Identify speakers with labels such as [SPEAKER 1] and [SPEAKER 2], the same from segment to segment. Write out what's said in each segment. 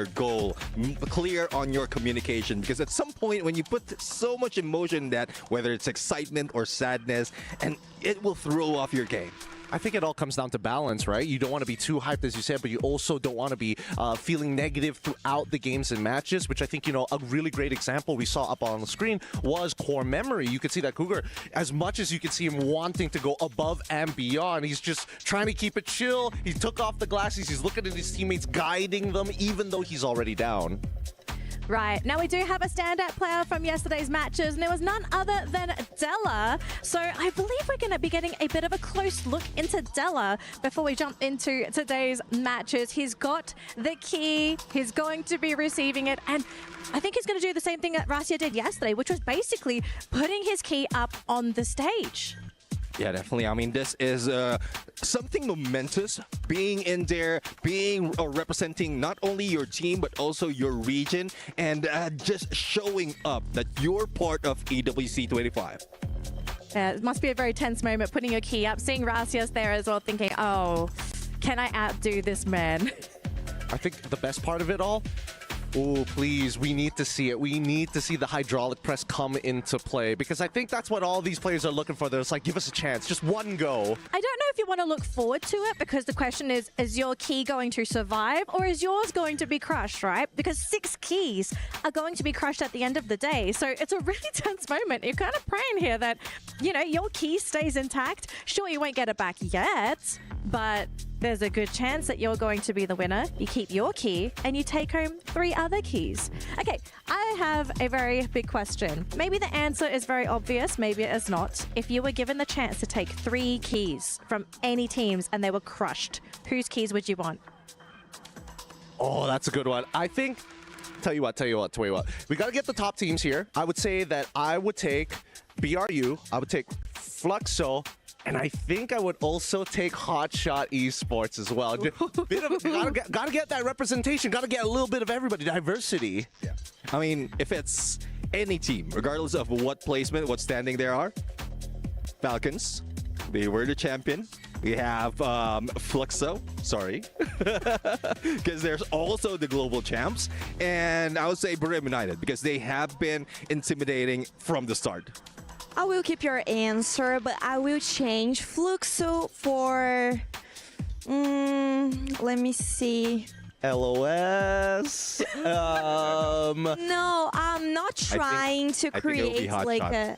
[SPEAKER 1] goal, clear on your communication, because at some point when you put so much emotion in that, whether it's excitement or sadness, and it will throw off your game.
[SPEAKER 2] I think it all comes down to balance, right? You don't want to be too hyped, as you said, but you also don't want to be feeling negative throughout the games and matches, which I think, a really great example we saw up on the screen was Core Memory. You could see that Cougar, as much as you could see him wanting to go above and beyond, he's just trying to keep it chill. He took off the glasses. He's looking at his teammates, guiding them, even though he's already down.
[SPEAKER 3] Right, now we do have a standout player from yesterday's matches, and it was none other than Della. So I believe we're going to be getting a bit of a close look into Della before we jump into today's matches. He's got the key, he's going to be receiving it, and I think he's going to do the same thing that Rasia did yesterday, which was basically putting his key up on the stage.
[SPEAKER 1] Yeah, definitely. I mean, this is something momentous, being in there, being representing not only your team, but also your region, and just showing up that you're part of EWC 25.
[SPEAKER 3] It must be a very tense moment, putting your key up, seeing Rasia's there as well, thinking, oh, can I outdo this man?
[SPEAKER 2] I think the best part of it all, oh, please, we need to see it. We need to see the hydraulic press come into play, because I think that's what all these players are looking for. They're just like, give us a chance, just one go.
[SPEAKER 3] I don't know if you want to look forward to it, because the question is your key going to survive, or is yours going to be crushed, right? Because 6 keys are going to be crushed at the end of the day. So it's a really tense moment. You're kind of praying here that, your key stays intact. Sure, you won't get it back yet, but there's a good chance that you're going to be the winner. You keep your key and you take home 3 other keys. Okay, I have a very big question. Maybe the answer is very obvious, maybe it is not. If you were given the chance to take 3 keys from any teams and they were crushed, whose keys would you want?
[SPEAKER 2] Oh, that's a good one. I think, tell you what. We got to get the top teams here. I would say that I would take BRU, I would take Fluxo, and I think I would also take Hotshot Esports as well. Gotta get that representation. Gotta get a little bit of everybody. Diversity.
[SPEAKER 1] Yeah. I mean, if it's any team, regardless of what placement, what standing there are, Falcons, they were the champion. We have Fluxo, sorry, because there's also the global champs. And I would say Brim United, because they have been intimidating from the start.
[SPEAKER 4] I will keep your answer, but I will change Fluxo for, let me see.
[SPEAKER 2] LOS.
[SPEAKER 4] No, I'm not trying to create like a,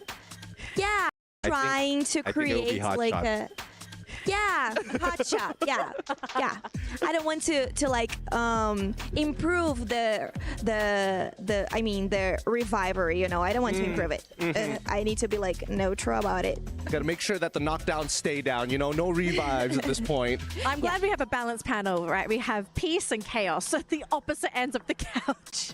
[SPEAKER 4] yeah, trying to create like a, yeah, hotshot, yeah. I don't want to like improve the reviver, I don't want to improve it. I need to be like neutral about it.
[SPEAKER 2] Gotta make sure that the knockdowns stay down, no revives at this point.
[SPEAKER 3] I'm glad we have a balanced panel, right? We have peace and chaos at the opposite ends of the couch.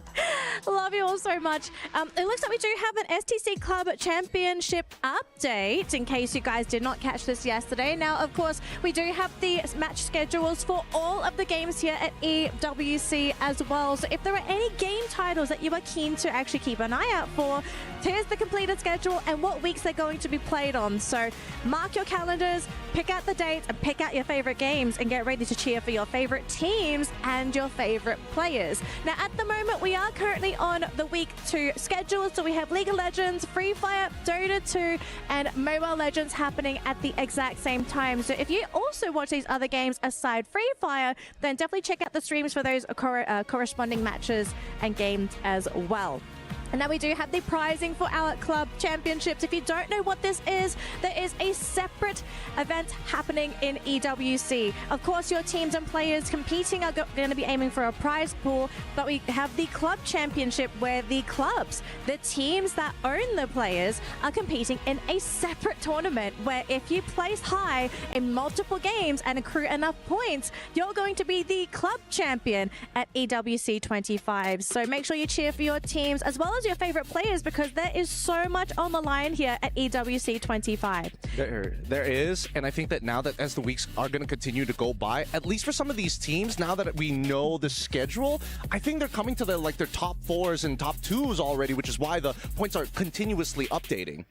[SPEAKER 3] Love you all so much. It looks like we do have an STC Club Championship update, in case you guys did not catch this yesterday. Now, of course, we do have the match schedules for all of the games here at EWC as well. So if there are any game titles that you are keen to actually keep an eye out for, here's the completed schedule and what weeks they're going to be played on. So mark your calendars, pick out the dates, and pick out your favorite games, and get ready to cheer for your favorite teams and your favorite players. Now, at the moment, we are currently on the week 2 schedule. So we have League of Legends, Free Fire, Dota 2, and Mobile Legends happening at the exact same time. So if you also watch these other games aside Free Fire, then definitely check out the streams for those corresponding matches and games as well. And now we do have the prizing for our club championships. If you don't know what this is, there is a separate event happening in EWC. Of course, your teams and players competing are going to be aiming for a prize pool, but we have the club championship where the clubs, the teams that own the players, are competing in a separate tournament where if you place high in multiple games and accrue enough points, you're going to be the club champion at EWC 25. So make sure you cheer for your teams as well as your favorite players, because there is so much on the line here at EWC 25.
[SPEAKER 2] There is, and I think that now that as the weeks are going to continue to go by, at least for some of these teams, now that we know the schedule, I think they're coming to their top 4s and top 2s already, which is why the points are continuously updating.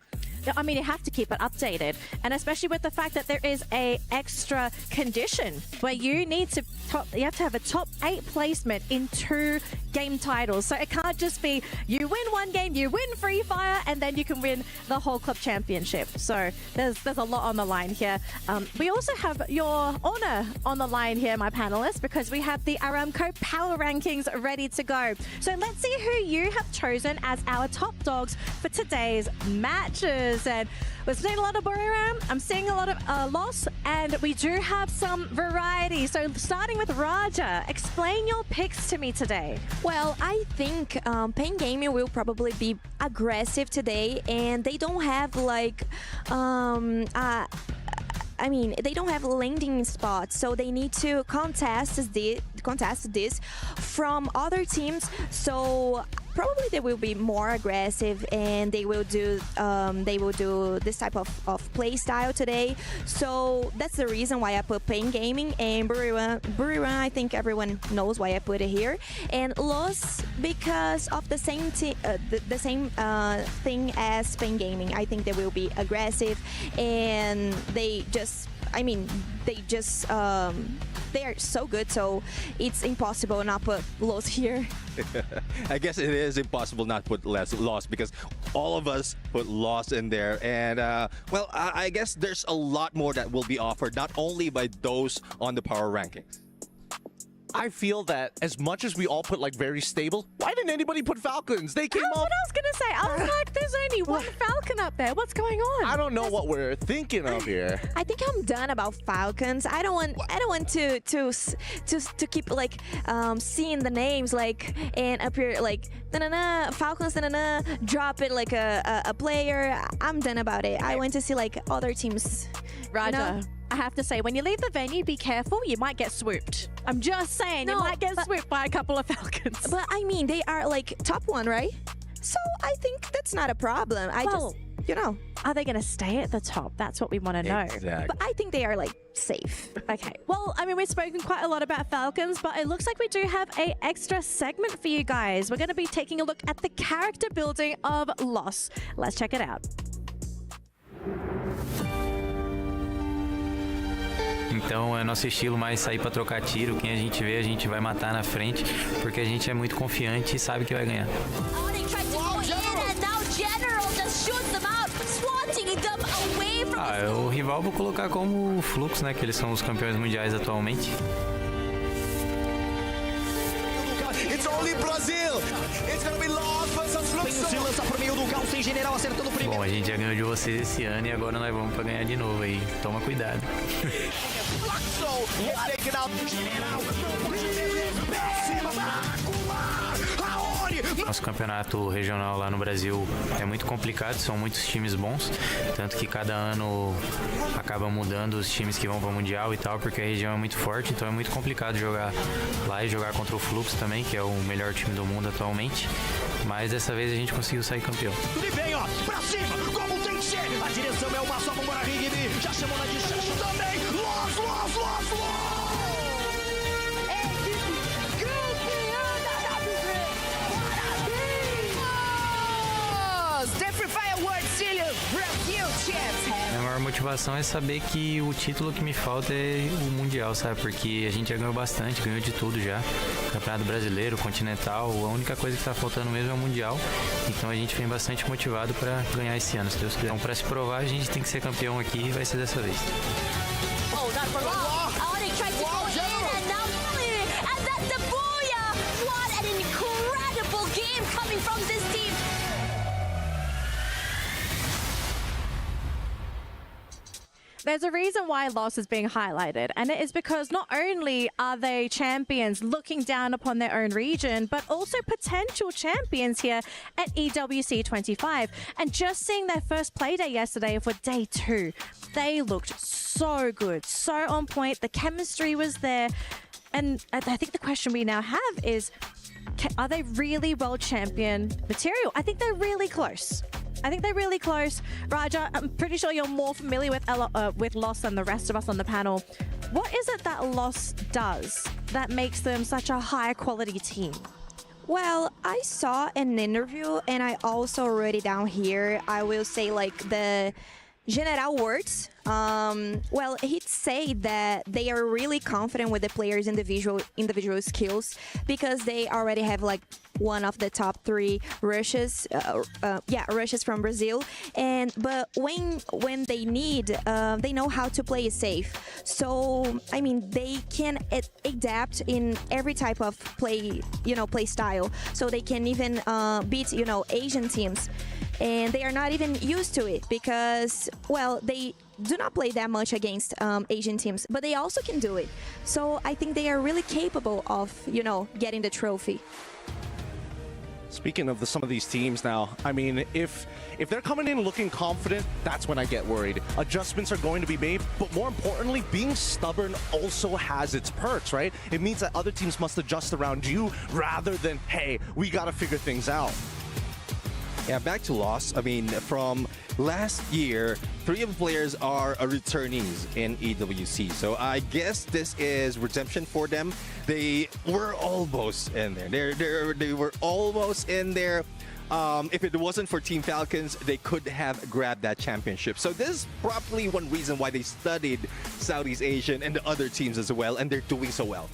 [SPEAKER 3] I mean, you have to keep it updated. And especially with the fact that there is a extra condition where you need to you have to have a top 8 placement in 2 game titles. So it can't just be you win one game, you win Free Fire, and then you can win the whole club championship. So there's a lot on the line here. We also have your honor on the line here, my panelists, because we have the Aramco Power Rankings ready to go. So let's see who you have chosen as our top dogs for today's matches. And we're seeing a lot of Buriram, I'm seeing a lot of Loss, and we do have some variety. So starting with Raja, explain your picks to me today.
[SPEAKER 4] Well, I think Pain Gaming will probably be aggressive today, and they don't have like I mean, they don't have landing spots, so they need to contest this from other teams. So probably they will be more aggressive, and they will do this type of play style today. So that's the reason why I put Pain Gaming, and Buriram, I think everyone knows why I put it here, and Loss because of the same thing as Pain Gaming. I think they will be aggressive, and they are so good, so it's impossible not put Loss here.
[SPEAKER 1] I guess it is impossible not put Loss because all of us put Loss in there. And, well, I guess there's a lot more that will be offered, not only by those on the power rankings.
[SPEAKER 2] I feel that as much as we all put like very stable, why didn't anybody put Falcons? They came
[SPEAKER 3] That's
[SPEAKER 2] up.
[SPEAKER 3] what I was gonna say. I was like, there's only one Falcon up there. What's going on?
[SPEAKER 2] I don't know what we're thinking of here.
[SPEAKER 4] I think I'm done about Falcons. I don't want to keep like seeing the names like and appear like Falcons drop it like a player. I'm done about it. I want to see like other teams.
[SPEAKER 3] Raja,
[SPEAKER 4] You know?
[SPEAKER 3] I have to say, when you leave the venue, be careful. You might get swooped. I'm just saying, you
[SPEAKER 4] No,
[SPEAKER 3] might get swooped by a couple of Falcons.
[SPEAKER 4] But I mean, they are like top 1, right? So I think that's not a problem.
[SPEAKER 3] Are they going to stay at the top? That's what we want to know.
[SPEAKER 1] Exactly.
[SPEAKER 4] But I think they are like safe.
[SPEAKER 3] Okay. Well, I mean, we've spoken quite a lot about Falcons, but it looks like we do have an extra segment for you guys. We're going to be taking a look at the character building of Loss. Let's check it out.
[SPEAKER 5] Então é nosso estilo mais sair para trocar tiro. Quem a gente vê, a gente vai matar na frente, porque a gente é muito confiante e sabe que vai ganhar. O rival vou colocar como o Flux, né? Que eles são os campeões mundiais atualmente. Bom, a gente já ganhou de vocês esse ano e agora nós vamos para ganhar de novo aí. Toma cuidado. Nosso campeonato regional lá no Brasil é muito complicado, são muitos times bons, tanto que cada ano acaba mudando os times que vão para o Mundial e tal, porque a região é muito forte, então é muito complicado jogar lá e jogar contra o Flux também, que é o melhor time do mundo atualmente, mas dessa vez a gente conseguiu sair campeão.
[SPEAKER 6] Tudo bem, ó, pra cima, como tem que ser, a direção é uma só, vambora, Rigby, já chamou na distância também, Loss!
[SPEAKER 5] A maior motivação é saber que o título que me falta é o Mundial, sabe? Porque a gente já ganhou bastante, ganhou de tudo já. Campeonato Brasileiro, Continental, a única coisa que está faltando mesmo é o Mundial. Então a gente vem bastante motivado para ganhar esse ano, se Deus quiser. Então para se provar, a gente tem que ser campeão aqui e vai ser dessa vez.
[SPEAKER 3] There's a reason why Loss is being highlighted, and it is because not only are they champions looking down upon their own region, but also potential champions here at EWC 25. And just seeing their first play day yesterday for day 2, they looked so good, so on point. The chemistry was there. And I think the question we now have is, are they really world champion material? I think they're really close. Raja, I'm pretty sure you're more familiar with Loss than the rest of us on the panel. What is it that Loss does that makes them such a high quality team?
[SPEAKER 4] Well, I saw an interview and I also wrote it down here. I will say like the general words. Well, he'd say that they are really confident with the players' individual skills because they already have like one of the top 3 rushes, rushes from Brazil. But when they need, they know how to play it safe. So I mean, they can adapt in every type of play style. So they can even beat Asian teams. And they are not even used to it because, well, they do not play that much against Asian teams, but they also can do it. So I think they are really capable of, getting the trophy.
[SPEAKER 2] Speaking of some of these teams now, I mean, if they're coming in looking confident, that's when I get worried. Adjustments are going to be made, but more importantly, being stubborn also has its perks, right? It means that other teams must adjust around you rather than, hey, we got to figure things out.
[SPEAKER 1] Yeah, back to loss. I mean, from last year, 3 of the players are returnees in EWC. So I guess this is redemption for them. They were almost in there. They were almost in there. If it wasn't for Team Falcons, they could have grabbed that championship. So this is probably one reason why they studied Southeast Asian and the other teams as well, and they're doing so well.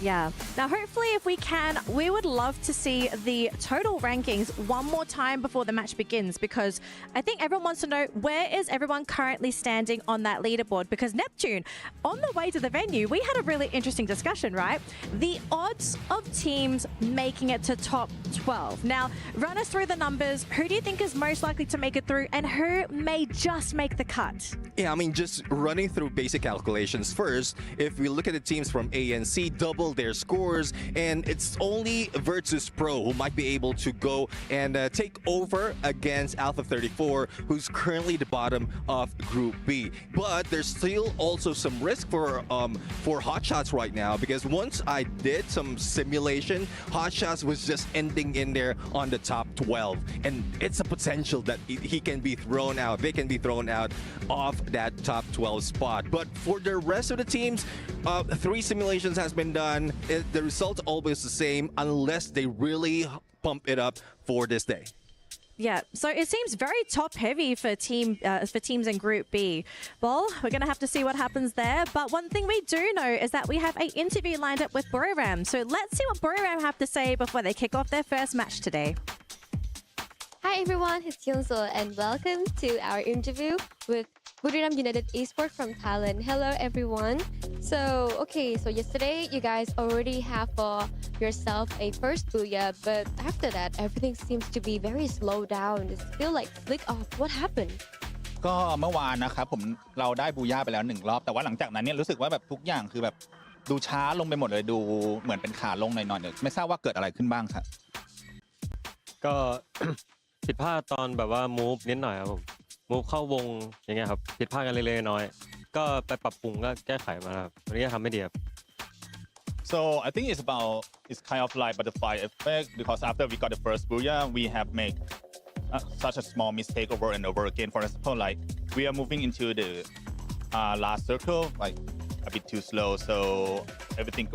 [SPEAKER 3] Yeah. Now, hopefully, if we can, we would love to see the total rankings one more time before the match begins, because I think everyone wants to know where is everyone currently standing on that leaderboard. Because Neptune, on the way to the venue, we had a really interesting discussion, right? The odds of teams making it to top 12. Now, run us through the numbers. Who do you think is most likely to make it through, and who may just make the cut?
[SPEAKER 1] Yeah, I mean, just running through basic calculations first, if we look at the teams from ANC, double their scores, and it's only Virtus Pro who might be able to go and take over against Alpha 34, who's currently the bottom of Group B. But there's still also some risk for Hotshots right now, because once I did some simulation, Hotshots was just ending in there on the top 12, and it's a potential that he can be thrown out. They can be thrown out of that top 12 spot. But for the rest of the teams, 3 simulations has been done. The result's always the same unless they really pump it up for this day.
[SPEAKER 3] Yeah, so it seems very top heavy for teams in Group B. Well, we're going to have to see what happens there. But one thing we do know is that we have an interview lined up with Buriram. So let's see what Buriram have to say before they kick off their first match today.
[SPEAKER 7] Hi everyone, it's Kyungso and welcome to our interview with Buriram United Esports from Thailand. Hello everyone. So yesterday you guys already have for yourself a first booyah, but after that everything seems to be very slow down. It's feel like flick off. What happened?
[SPEAKER 8] ก็เมื่อวานนะครับเราได้บูย่าไปแล้ว1 รอบแต่ว่าหลังจากนั้นเนี่ยรู้สึกว่าแบบทุกอย่างคือแบบดูช้าลงไปหมดเลยดูเหมือนเป็นขาลงหน่อยๆไม่ทราบว่าเกิดอะไรขึ้นบ้างครับ
[SPEAKER 9] ก็ ผิดพลาดตอนแบบว่ามูฟนิดหน่อยครับผมมูฟเข้าวงอย่างเงี้ยครับผิดพลาดกันเล็กๆน้อยๆก็ไปปรับปรุงก็แก้ไขมาครับวันนี้ทำไม่ดีครับ
[SPEAKER 8] So I think it's kind of like butterfly effect because after we got the first booyah we have made such a small mistake over and over again. For example, like we are moving into the last circle like a bit too slow, so everything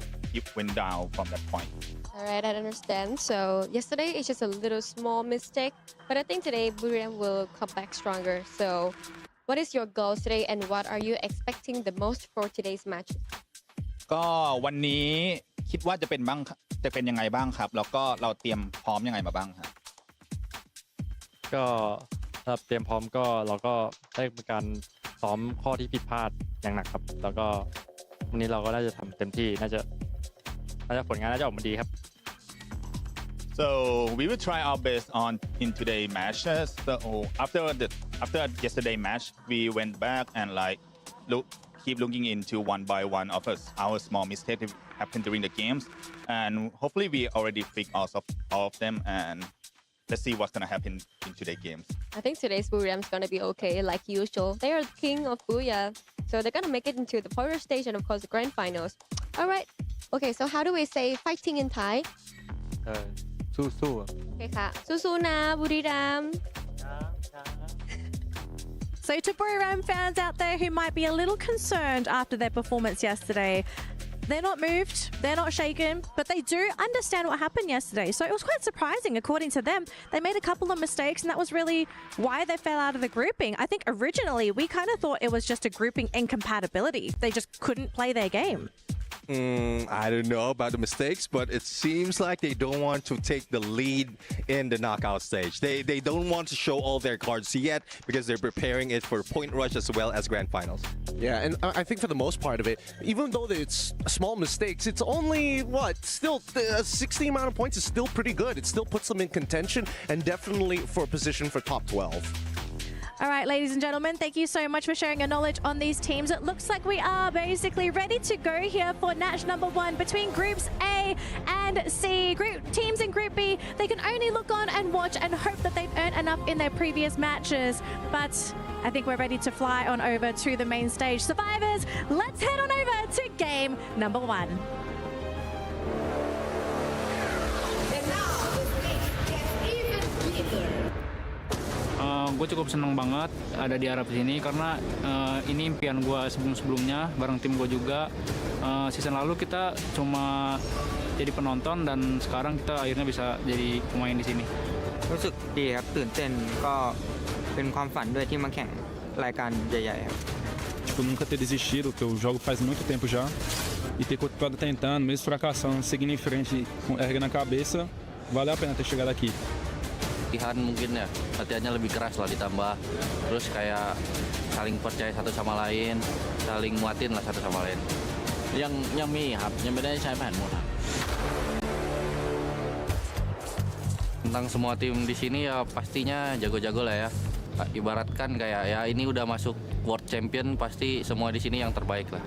[SPEAKER 8] went down from that point.
[SPEAKER 7] Alright, I understand. So yesterday it's just a little small mistake, but I think today Buriram will come back stronger. So what is your goal today and what are you expecting the most for today's match?
[SPEAKER 8] ก็วันนี้คิดว่าจะเป็นยังไงบ้างครับแล้วก็เราเตรียมพร้อมยังไงมาบ้างครับ
[SPEAKER 9] ก็ถ้าเตรียมพร้อมก็เราก็ได้เป็นการซ้อมข้อที่ผิดพลาดอย่างหนักครับแล้วก็วันนี้เราก็น่าจะทำเต็มที่น่าจะผลงานน่าจะออกมาดีครับ
[SPEAKER 8] So we will try our best in today's matches. So after yesterday match, we went back and keep looking into one by one of our small mistakes that happened during the games, and hopefully we already fixed all of them. And let's see what's gonna happen in today's games.
[SPEAKER 7] I think today's Buriram is gonna be okay, like usual. They are the king of Booyah, so they're gonna make it into the quarter stage and of course the grand finals. All right. Okay, so how do we say fighting in Thai?
[SPEAKER 9] สู้ๆ
[SPEAKER 7] Okay ค่ะสู้ๆนะบุรีรัมย์
[SPEAKER 3] So to Buriram fans out there who might be a little concerned after their performance yesterday, they're not moved, they're not shaken, but they do understand what happened yesterday. So it was quite surprising, according to them. They made a couple of mistakes, and that was really why they fell out of the grouping. I think originally we kind of thought it was just a grouping incompatibility. They just couldn't play their game.
[SPEAKER 1] I don't know about the mistakes, but it seems like they don't want to take the lead in the knockout stage. They don't want to show all their cards yet because they're preparing it for Point Rush as well as Grand Finals.
[SPEAKER 2] Yeah, and I think for the most part of it, even though it's small mistakes, it's only, still a 60 amount of points is still pretty good. It still puts them in contention and definitely for a position for top 12.
[SPEAKER 3] All right, ladies and gentlemen, thank you so much for sharing your knowledge on these teams. It looks like we are basically ready to go here for match number 1 between groups A and C. Teams in Group B, they can only look on and watch and hope that they've earned enough in their previous matches. But I think we're ready to fly on over to the main stage. Survivors, let's head on over to game number 1.
[SPEAKER 10] Gue cukup seneng banget ada di Arab sini karena ini impian gue sebelum-sebelumnya bareng tim gue juga. Season lalu kita cuma jadi penonton dan sekarang kita akhirnya bisa jadi pemain di sini.
[SPEAKER 11] รู้สึกดีครับตื่นเต้นก็เป็นความฝันด้วยที่มาแข่งรายการใหญ่ๆครับ
[SPEAKER 12] Tipo, nunca ter desistido, que eu jogo faz muito tempo já, e ter continuado tentando, mesmo fracassando, seguindo em frente, erguendo a cabeça, valeu a pena ter chegado aqui.
[SPEAKER 13] Latihan mungkin ya, latihannya lebih keras lah ditambah, terus kayak saling percaya satu sama lain, saling nguatin lah satu sama lain. Yangมีครับยังไม่ได้ใช้แผนหมดครับ Tentang semua tim di sini ya pastinya jago-jago lah ya. Ibaratkan kayak ya ini udah masuk World Champion, pasti semua di sini yang terbaik lah.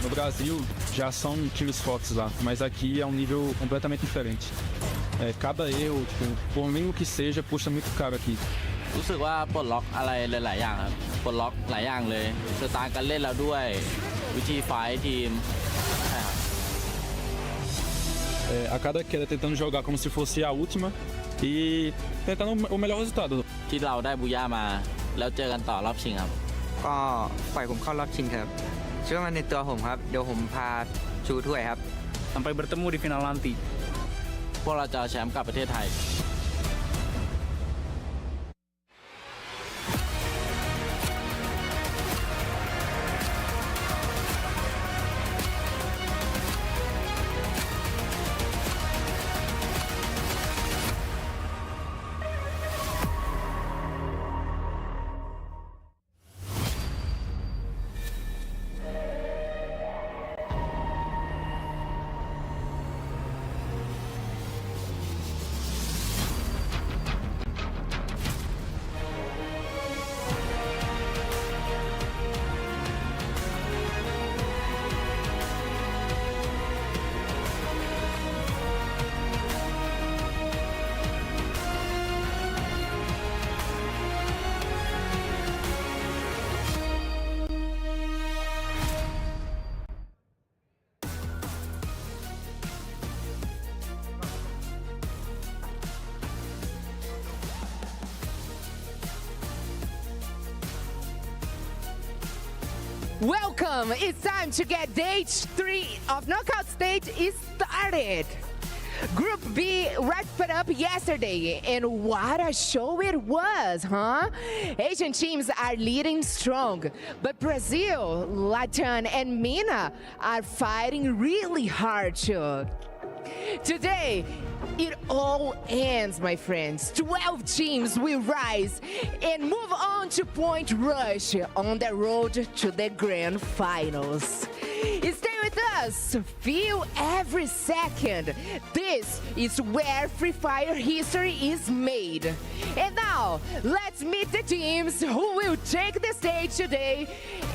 [SPEAKER 12] No Brasil já são times fortes lá, mas aqui é um nível completamente diferente. Cada erro, tipo, por mínimo que seja, puxa muito caro aqui.
[SPEAKER 13] รู้สึกว่าปลดล็อกอะไรหลายๆอย่างครับปลดล็อกหลายอย่างเลยสไตล์การเล่นเราด้วยวิธีไฟท์ทีมใช่ครับ
[SPEAKER 12] A cada queda tentando jogar como se fosse a última e tentando o melhor resultado.
[SPEAKER 13] ที่เราได้บูย่ามาแล้วเจอกันต่อรอบชิงครับ
[SPEAKER 11] ก็ปล่อยผมเข้ารอบชิงครับเชื่อมั่นในตัวผมครับเดี๋ยวผมพาชูถ้วยครับ
[SPEAKER 10] Sampai bertemu di final nanti.
[SPEAKER 13] พวกเราจะเอาแชมป์กลับประเทศไทย
[SPEAKER 14] Welcome! It's time to get day 3 of knockout stage is started. Group B wrapped it up yesterday, and what a show it was, huh? Asian teams are leading strong, but Brazil, Latin, and MENA are fighting really hard too. Today, it all ends, my friends. 12 teams will rise and move on to Point Rush on the road to the Grand Finals. Stay with us. Feel every second. This is where Free Fire history is made. And now, let's meet the teams who will take the stage today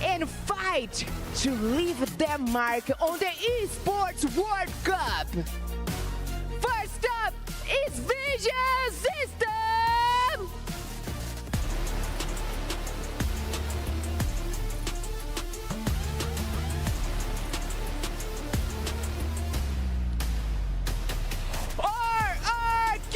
[SPEAKER 14] and fight to leave their mark on the Esports World Cup. First up is Vision System! RRQ!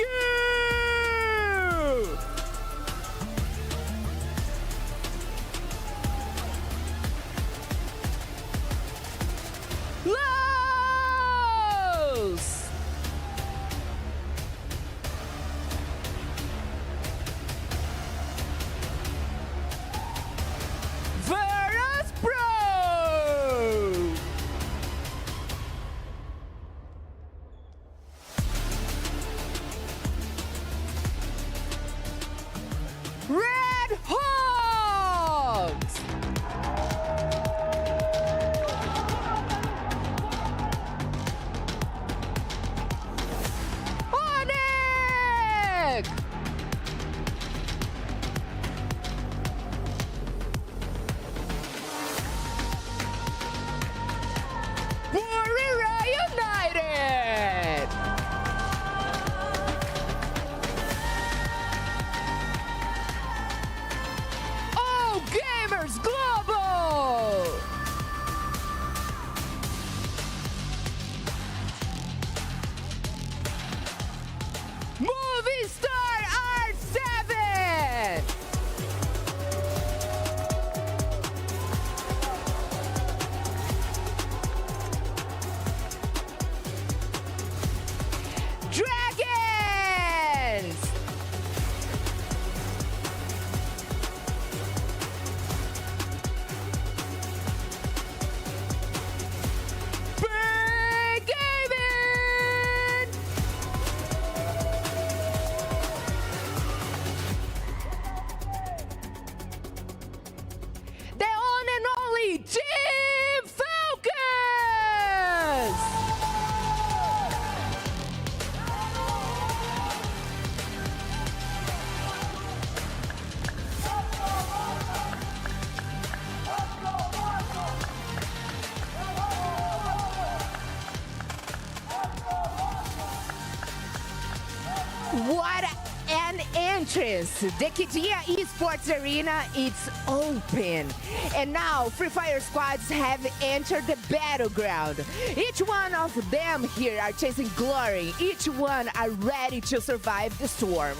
[SPEAKER 14] What an entrance! The Kidia Esports Arena is open. And now Free Fire squads have entered the battleground. Each one of them here are chasing glory. Each one are ready to survive the storm.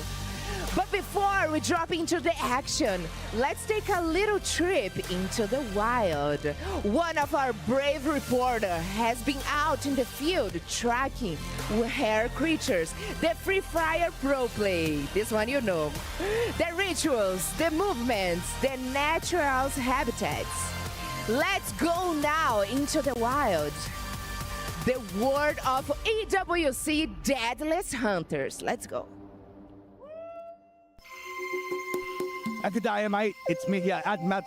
[SPEAKER 14] But before we drop into the action, let's take a little trip into the wild. One of our brave reporters has been out in the field tracking rare creatures, the Free Fire pro play. This one you know. The rituals, the movements, the natural habitats. Let's go now into the wild. The world of EWC Deadliest Hunters. Let's go.
[SPEAKER 15] Good day, mate. It's me here, Admat,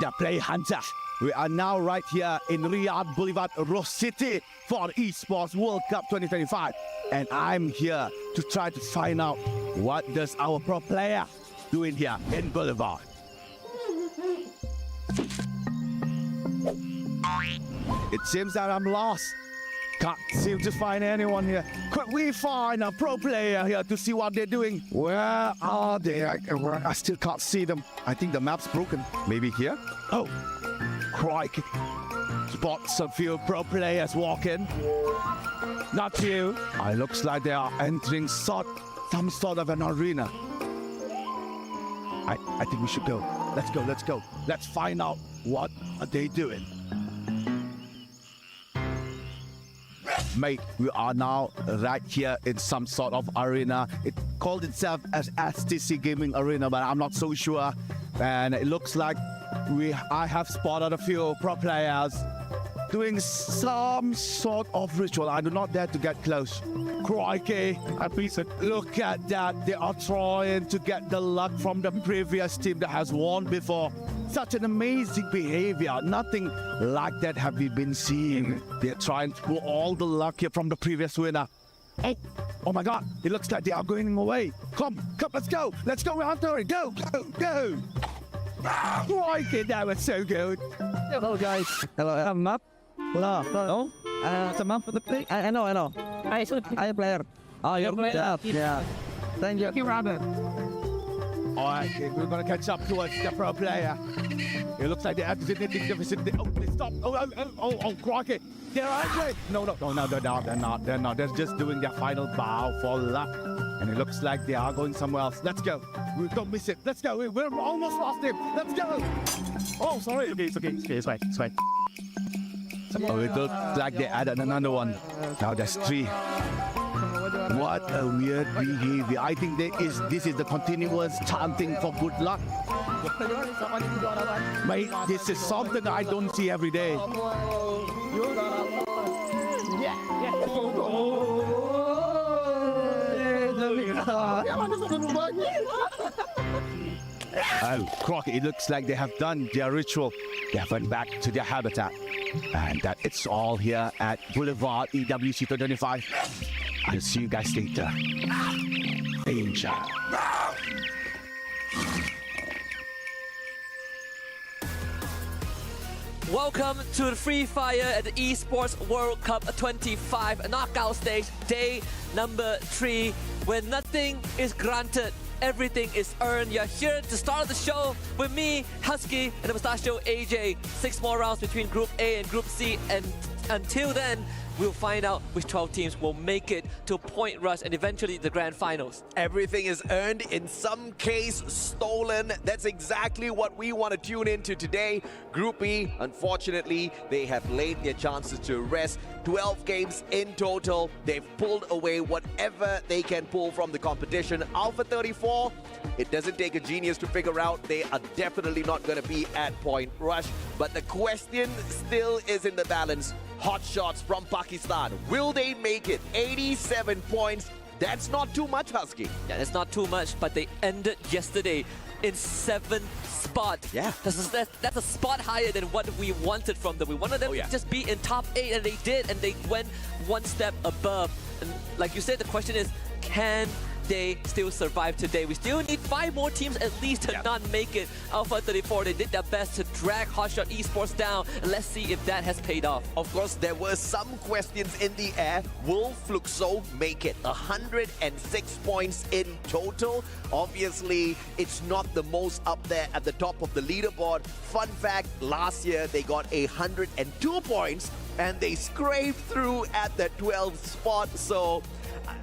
[SPEAKER 15] the Play Hunter. We are now right here in Riyadh Boulevard, Ross City for Esports World Cup 2025. And I'm here to try to find out what does our pro player doing here in Boulevard. It seems that I'm lost. Can't seem to find anyone here. Could we find a pro player here to see what they're doing? Where are they? I still can't see them. I think the map's broken. Maybe here? Oh, crikey. Spot some few pro players walking. Not you. It looks like they are entering some sort of an arena. I think we should go. Let's go, let's go. Let's find out what are they doing. Mate, we are now right here in some sort of arena. It called itself as STC Gaming Arena, but I'm not so sure. And it looks like I have spotted a few pro players doing some sort of ritual. I do not dare to get close. Crikey, look at that. They are trying to get the luck from the previous team that has won before. Such an amazing behavior. Nothing like that have we been seeing. They're trying to pull all the luck here from the previous winner. Oh my God, it looks like they are going away. Come, let's go. Let's go, Hunter. Go. Crikey, that was so good.
[SPEAKER 16] Hello, guys. Hello, map. Hello. It's a map for the play. I know. I player. Oh, you're player. Yeah. Thank you, Robert.
[SPEAKER 15] All right, we're going to catch up towards the pro player. It looks like they're exiting the vicinity. Oh, they stopped. Oh, crikey. They're actually... No, they're not. They're just doing their final bow for luck. And it looks like they are going somewhere else. Let's go. We don't miss it. Let's go. We're almost lost him. Let's go. Oh, sorry. Okay, it's fine. Oh, it looks like they added another one. Now there's 3. What a weird behavior. I think this is the continuous chanting for good luck. Mate, this is something I don't see every day. Oh, crikey, it looks like they have done their ritual. They have went back to their habitat. And that it's all here at Boulevard EWC 2025. I'll see you guys later. Danger.
[SPEAKER 17] Welcome to the Free Fire at the Esports World Cup 25 knockout stage, day number 3, where nothing is granted, everything is earned. You're here to start the show with me, Husky, and the Mustachio AJ. 6 more rounds between Group A and Group C, and until then, we'll find out which 12 teams will make it to Point Rush and eventually the grand finals.
[SPEAKER 18] Everything is earned, in some case stolen. That's exactly what we want to tune into today. Group E, unfortunately, they have laid their chances to rest. 12 games in total. They've pulled away whatever they can pull from the competition. Alpha 34, it doesn't take a genius to figure out they are definitely not going to be at Point Rush. But the question still is in the balance. Hot shots from Pakistan. Will they make it? 87 points. That's not too much, Husky.
[SPEAKER 17] Yeah, that's not too much, but they ended yesterday in 7th spot.
[SPEAKER 18] Yeah.
[SPEAKER 17] That's a spot higher than what we wanted from them. We wanted them to just be in top 8, and they did, and they went one step above. And like you said, the question is, can they still survive today. We still need 5 more teams at least to not make it. Alpha 34, they did their best to drag Hotshot Esports down. And let's see if that has paid off.
[SPEAKER 18] Of course, there were some questions in the air. Will Fluxo make it? 106 points in total. Obviously, it's not the most up there at the top of the leaderboard. Fun fact, last year they got 102 points and they scraped through at the 12th spot. So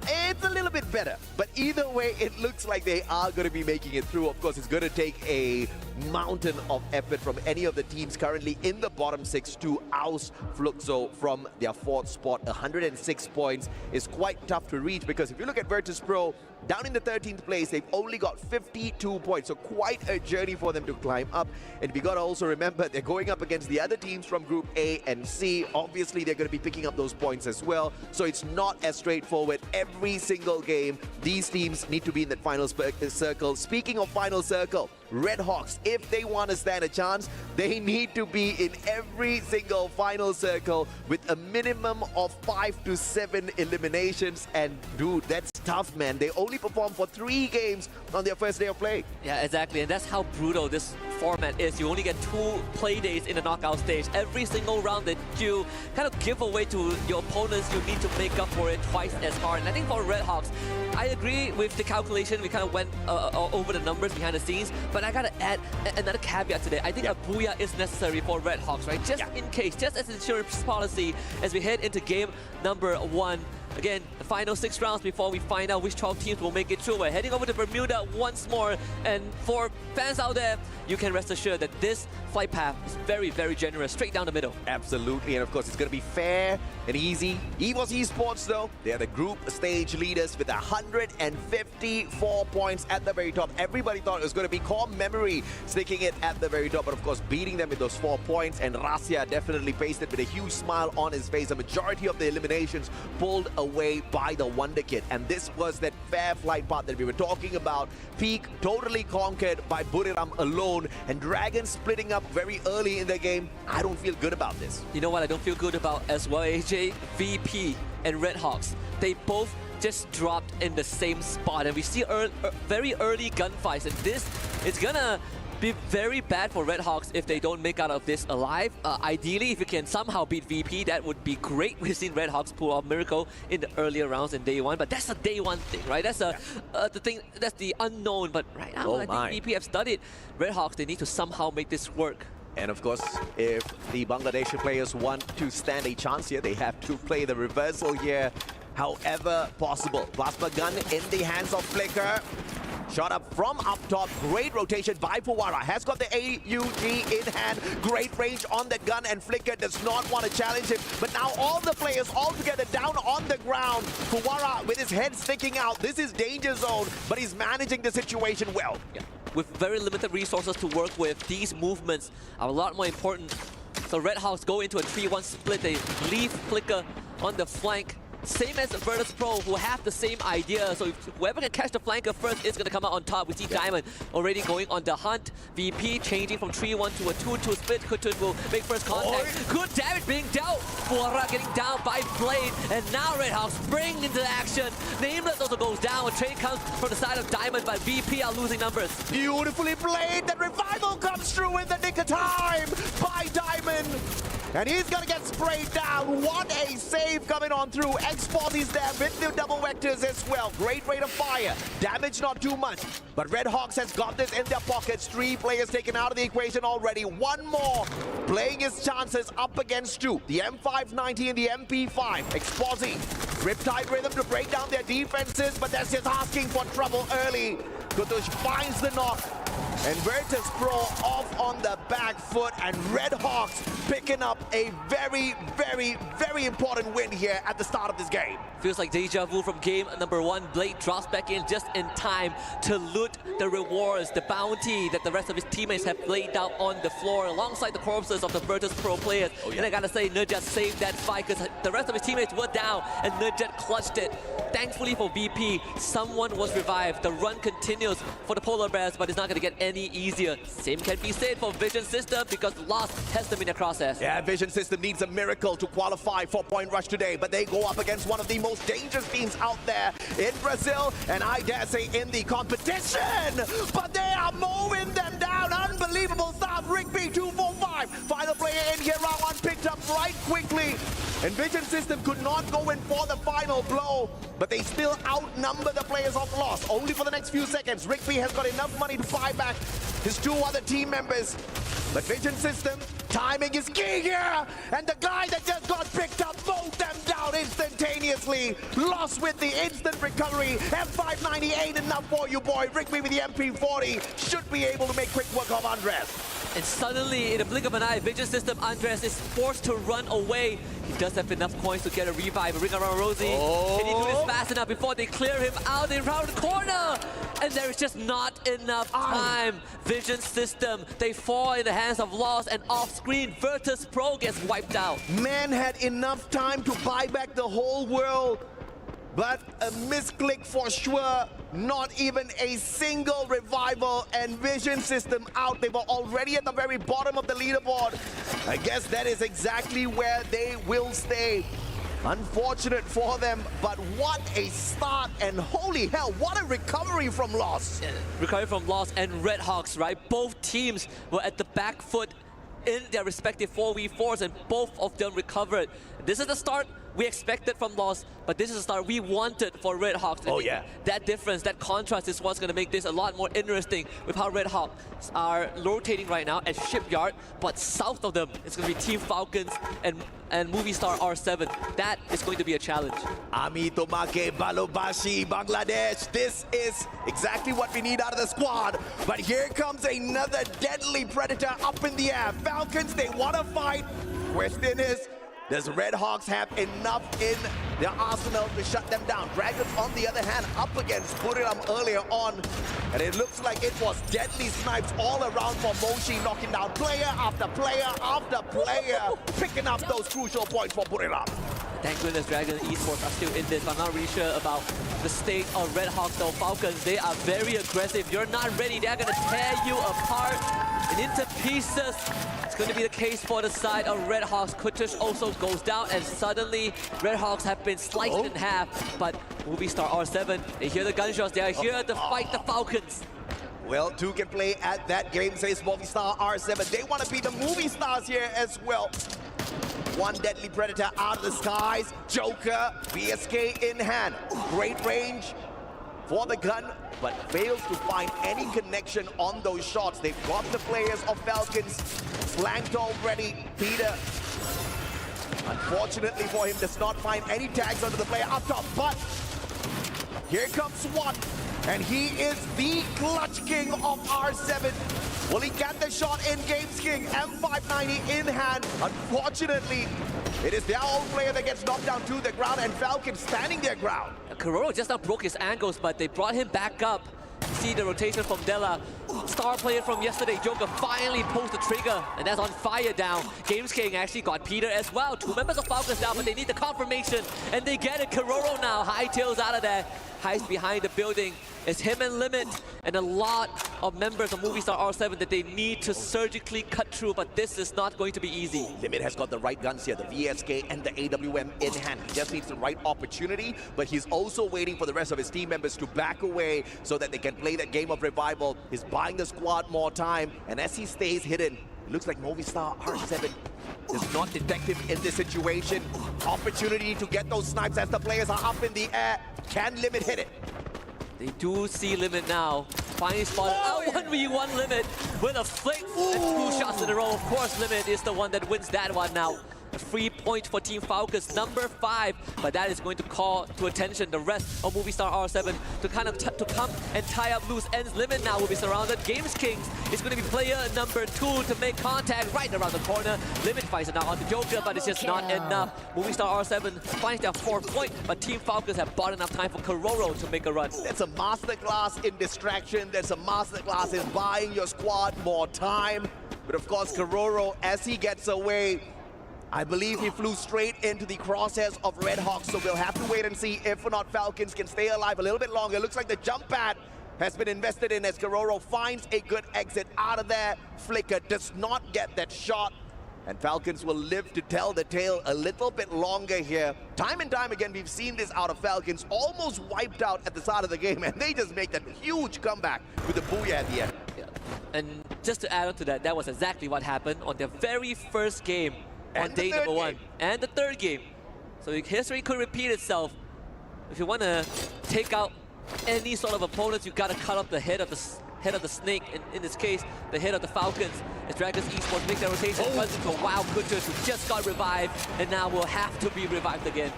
[SPEAKER 18] it's a little bit better. But either way, it looks like they are going to be making it through. Of course, it's going to take a mountain of effort from any of the teams currently in the bottom 6 to oust Fluxo from their 4th spot. 106 points is quite tough to reach, because if you look at Virtus Pro, down in the 13th place, they've only got 52 points. So quite a journey for them to climb up. And we got to also remember they're going up against the other teams from Group A and C. Obviously, they're going to be picking up those points as well. So it's not as straightforward every single game. These teams need to be in that final circle. Speaking of final circle, Red Hawks, if they want to stand a chance, they need to be in every single final circle with a minimum of 5 to 7 eliminations. And dude, that's tough, man. They only performed for 3 games on their first day of play.
[SPEAKER 17] Yeah, exactly. And that's how brutal this format is. You only get 2 play days in the knockout stage. Every single round that you kind of give away to your opponents, you need to make up for it twice as hard. And I think for Red Hawks, I agree with the calculation. We kind of went over the numbers behind the scenes, but I gotta add another caveat today. I think a booyah is necessary for Red Hawks, right? Just in case, just as an insurance policy, as we head into game number 1. Again, the final 6 rounds before we find out which 12 teams will make it through. We're heading over to Bermuda once more. And for fans out there, you can rest assured that this flight path is very, very generous, straight down the middle.
[SPEAKER 18] Absolutely, and of course, it's going to be fair and easy. EVOS Esports, though, they're the group stage leaders with 154 points at the very top. Everybody thought it was going to be Core Memory sticking it at the very top, but of course, beating them with those 4 points. And Rasya definitely faced it with a huge smile on his face. A majority of the eliminations pulled away by the Wonder Kid. And this was that fair flight path that we were talking about. Peak totally conquered by Buriram alone, and Dragon splitting up very early in the game. I don't feel good about this.
[SPEAKER 17] You know what I don't feel good about as well, AJ? VP and Red Hawks. They both just dropped in the same spot, and we see very early gunfights, and this is gonna be very bad for Red Hawks if they don't make out of this alive. Ideally, if you can somehow beat VP, that would be great. We've seen Red Hawks pull off miracle in the earlier rounds in day 1, but that's a day 1 thing, right? That's the thing, that's the unknown. But right now, I think VP have studied Red Hawks. They need to somehow make this work.
[SPEAKER 18] And of course, if the Bangladeshi players want to stand a chance here, they have to play the reversal here however possible. Plasma gun in the hands of Flicker. Shot up from up top. Great rotation by Fuwara. Has got the AUG in hand. Great range on the gun, and Flicker does not want to challenge him. But now all the players all together down on the ground. Fuwara with his head sticking out. This is danger zone, but he's managing the situation well.
[SPEAKER 17] Yeah. With very limited resources to work with, these movements are a lot more important. So Red Hawks go into a 3-1 split. They leave Flicker on the flank. Same as Virtus Pro, who have the same idea. So whoever can catch the flanker first is going to come out on top. We see Diamond already going on the hunt. VP changing from 3-1 to a 2-2 split. Kutun will make first contact. Good damage being dealt. Fuwara getting down by Blade. And now Red Hawks spring into action. Nameless also goes down. A trade comes from the side of Diamond, but VP are losing numbers.
[SPEAKER 18] Beautifully played. That revival comes through in the nick of time by Diamond. And he's going to get sprayed down. What a save coming on through. Export is there with the double vectors as well. Great rate of fire. Damage not too much. But Red Hawks has got this in their pockets. 3 players taken out of the equation already. 1 more playing his chances up against 2. The M590 and the MP5. Exposi. Riptide Rhythm to break down their defenses, but that's just asking for trouble early. Kutush finds the knock. And Virtus Pro off on the back foot, and Red Hawks picking up a very, very, very important win here at the start of this game.
[SPEAKER 17] Feels like deja vu from game number 1. Blade drops back in just in time to loot the rewards, the bounty that the rest of his teammates have laid out on the floor alongside the corpses of the Virtus Pro players. And I gotta say, Nurjat saved that fight because the rest of his teammates were down and Nurjat clutched it. Thankfully for VP, someone was revived. The run continues for the Polar Bears, but it's not gonna get get any easier. Same can be said for Vision System because Lost has them in their crosshairs.
[SPEAKER 18] Yeah, Vision System needs a miracle to qualify for Point Rush today, but they go up against one of the most dangerous teams out there in Brazil, and I dare say in the competition. But they are mowing them down. Unbelievable start. Rigby 245. Final player in here, round one picked up right quickly. And Vision System could not go in for the final blow, but they still outnumber the players of Lost. Only for the next few seconds. Rigby has got enough money to buy back his two other team members. But Vision System, timing is key here. And the guy that just got picked up mowed them down instantaneously. Lost with the instant recovery. M590 ain't enough for you, boy. Rigby with the MP40 should be able to make quick work of Andres.
[SPEAKER 17] And suddenly, in a blink of an eye, Vision System Andres is forced to run away. He does have enough coins to get a revive. Ring around Rosie. Can he do this fast enough before they clear him out in round the corner? And there is just not enough time. Vision System, they fall in the hands of Lost, and off-screen, Virtus Pro gets wiped out.
[SPEAKER 18] Man had enough time to buy back the whole world, but a misclick for sure. Not even a single revival, and Vision System out. They were already at the very bottom of the leaderboard. I guess that is exactly where they will stay. Unfortunate for them, but what a start, and holy hell, what a recovery from Lost.
[SPEAKER 17] Recovery from Lost and Red Hawks, right? Both teams were at the back foot in their respective 4v4s, and both of them recovered. This is the start we expected from Lost, but this is the start we wanted for Red Hawks.
[SPEAKER 18] Oh yeah.
[SPEAKER 17] That difference, that contrast is what's going to make this a lot more interesting with how Red Hawks are rotating right now at Shipyard, but south of them, it's going to be Team Falcons and Movie Star R7. That is going to be a challenge.
[SPEAKER 18] Ami Tomake Balobashi, Bangladesh. This is exactly what we need out of the squad. But here comes another deadly predator up in the air. Falcons, they want to fight. Question is, does Red Hawks have enough in their arsenal to shut them down? Dragons, on the other hand, up against Buriram earlier on. And it looks like it was deadly snipes all around for Moshi, knocking down player after player after player, picking up those crucial points for Buriram.
[SPEAKER 17] Thank goodness Dragon Esports are still in this. I'm not really sure about the state of Red Hawks though. Falcons, they are very aggressive. You're not ready, they're going to tear you apart and into pieces. It's going to be the case for the side of Red Hawks. Kutush also goes down, and suddenly Red Hawks have been sliced in half. But Movie Star R7, they hear the gunshots, they are here to fight the Falcons.
[SPEAKER 18] Well, two can play at that game, says Movie Star R7. They want to be the movie stars here as well. One deadly predator out of the skies. Joker, BSK in hand. Great range for the gun, but fails to find any connection on those shots. They've got the players of Falcons flanked already. Peter, unfortunately for him, does not find any tags onto the player up top, but here comes SWAT, and he is the clutch king of R7. Will he get the shot in Games King? M590 in hand. Unfortunately, it is their own player that gets knocked down to the ground, and Falcon standing their ground.
[SPEAKER 17] Kororo just now broke his ankles, but they brought him back up. See the rotation from Della. Star player from yesterday, Joker, finally pulls the trigger, and that's on fire down. Games King actually got Peter as well. Two members of Falcons down, but they need the confirmation, and they get it. Kororo now hightails out of there. Hides behind the building. It's him and Limit, and a lot of members of Movie Star R7 that they need to surgically cut through, but this is not going to be easy.
[SPEAKER 18] Limit has got the right guns here, the VSK and the AWM in hand. He just needs the right opportunity, but he's also waiting for the rest of his team members to back away so that they can play that game of revival. He's buying the squad more time, and as he stays hidden, it looks like Movie Star R7 is not detective in this situation. Opportunity to get those snipes as the players are up in the air. Can Limit hit it?
[SPEAKER 17] They do see Limit now. Finally spotted out 1v1 Limit with a flick and 2 shots in a row. Of course, Limit is the one that wins that one now. A free point for Team Falcons, number 5, but that is going to call to attention the rest of Movie Star R7 to kind of to come and tie up loose ends. Limit now will be surrounded. Games Kings is going to be player number 2 to make contact right around the corner. Limit finds it now on the Joker, but it's just not enough. Movie Star R7 finds their 4th point, but Team Falcons have bought enough time for Kororo to make a run.
[SPEAKER 18] That's a masterclass in distraction. That's a masterclass in buying your squad more time. But of course, Kororo, as he gets away, I believe he flew straight into the crosshairs of Red Hawks, so we'll have to wait and see if or not Falcons can stay alive a little bit longer. It looks like the jump pad has been invested in as Karoro finds a good exit out of there. Flicker does not get that shot. And Falcons will live to tell the tale a little bit longer here. Time and time again, we've seen this out of Falcons, almost wiped out at the start of the game, and they just make that huge comeback with a booyah at the end.
[SPEAKER 17] And just to add on to that, that was exactly what happened on their very first game on day number 1. And the third game. So history could repeat itself. If you want to take out any sort of opponents, you got to cut off the head of the snake, and in this case, the head of the Falcons. As Dragons Esports make their rotation, runs into Wild Kutters, who just got revived, and now will have to be revived again.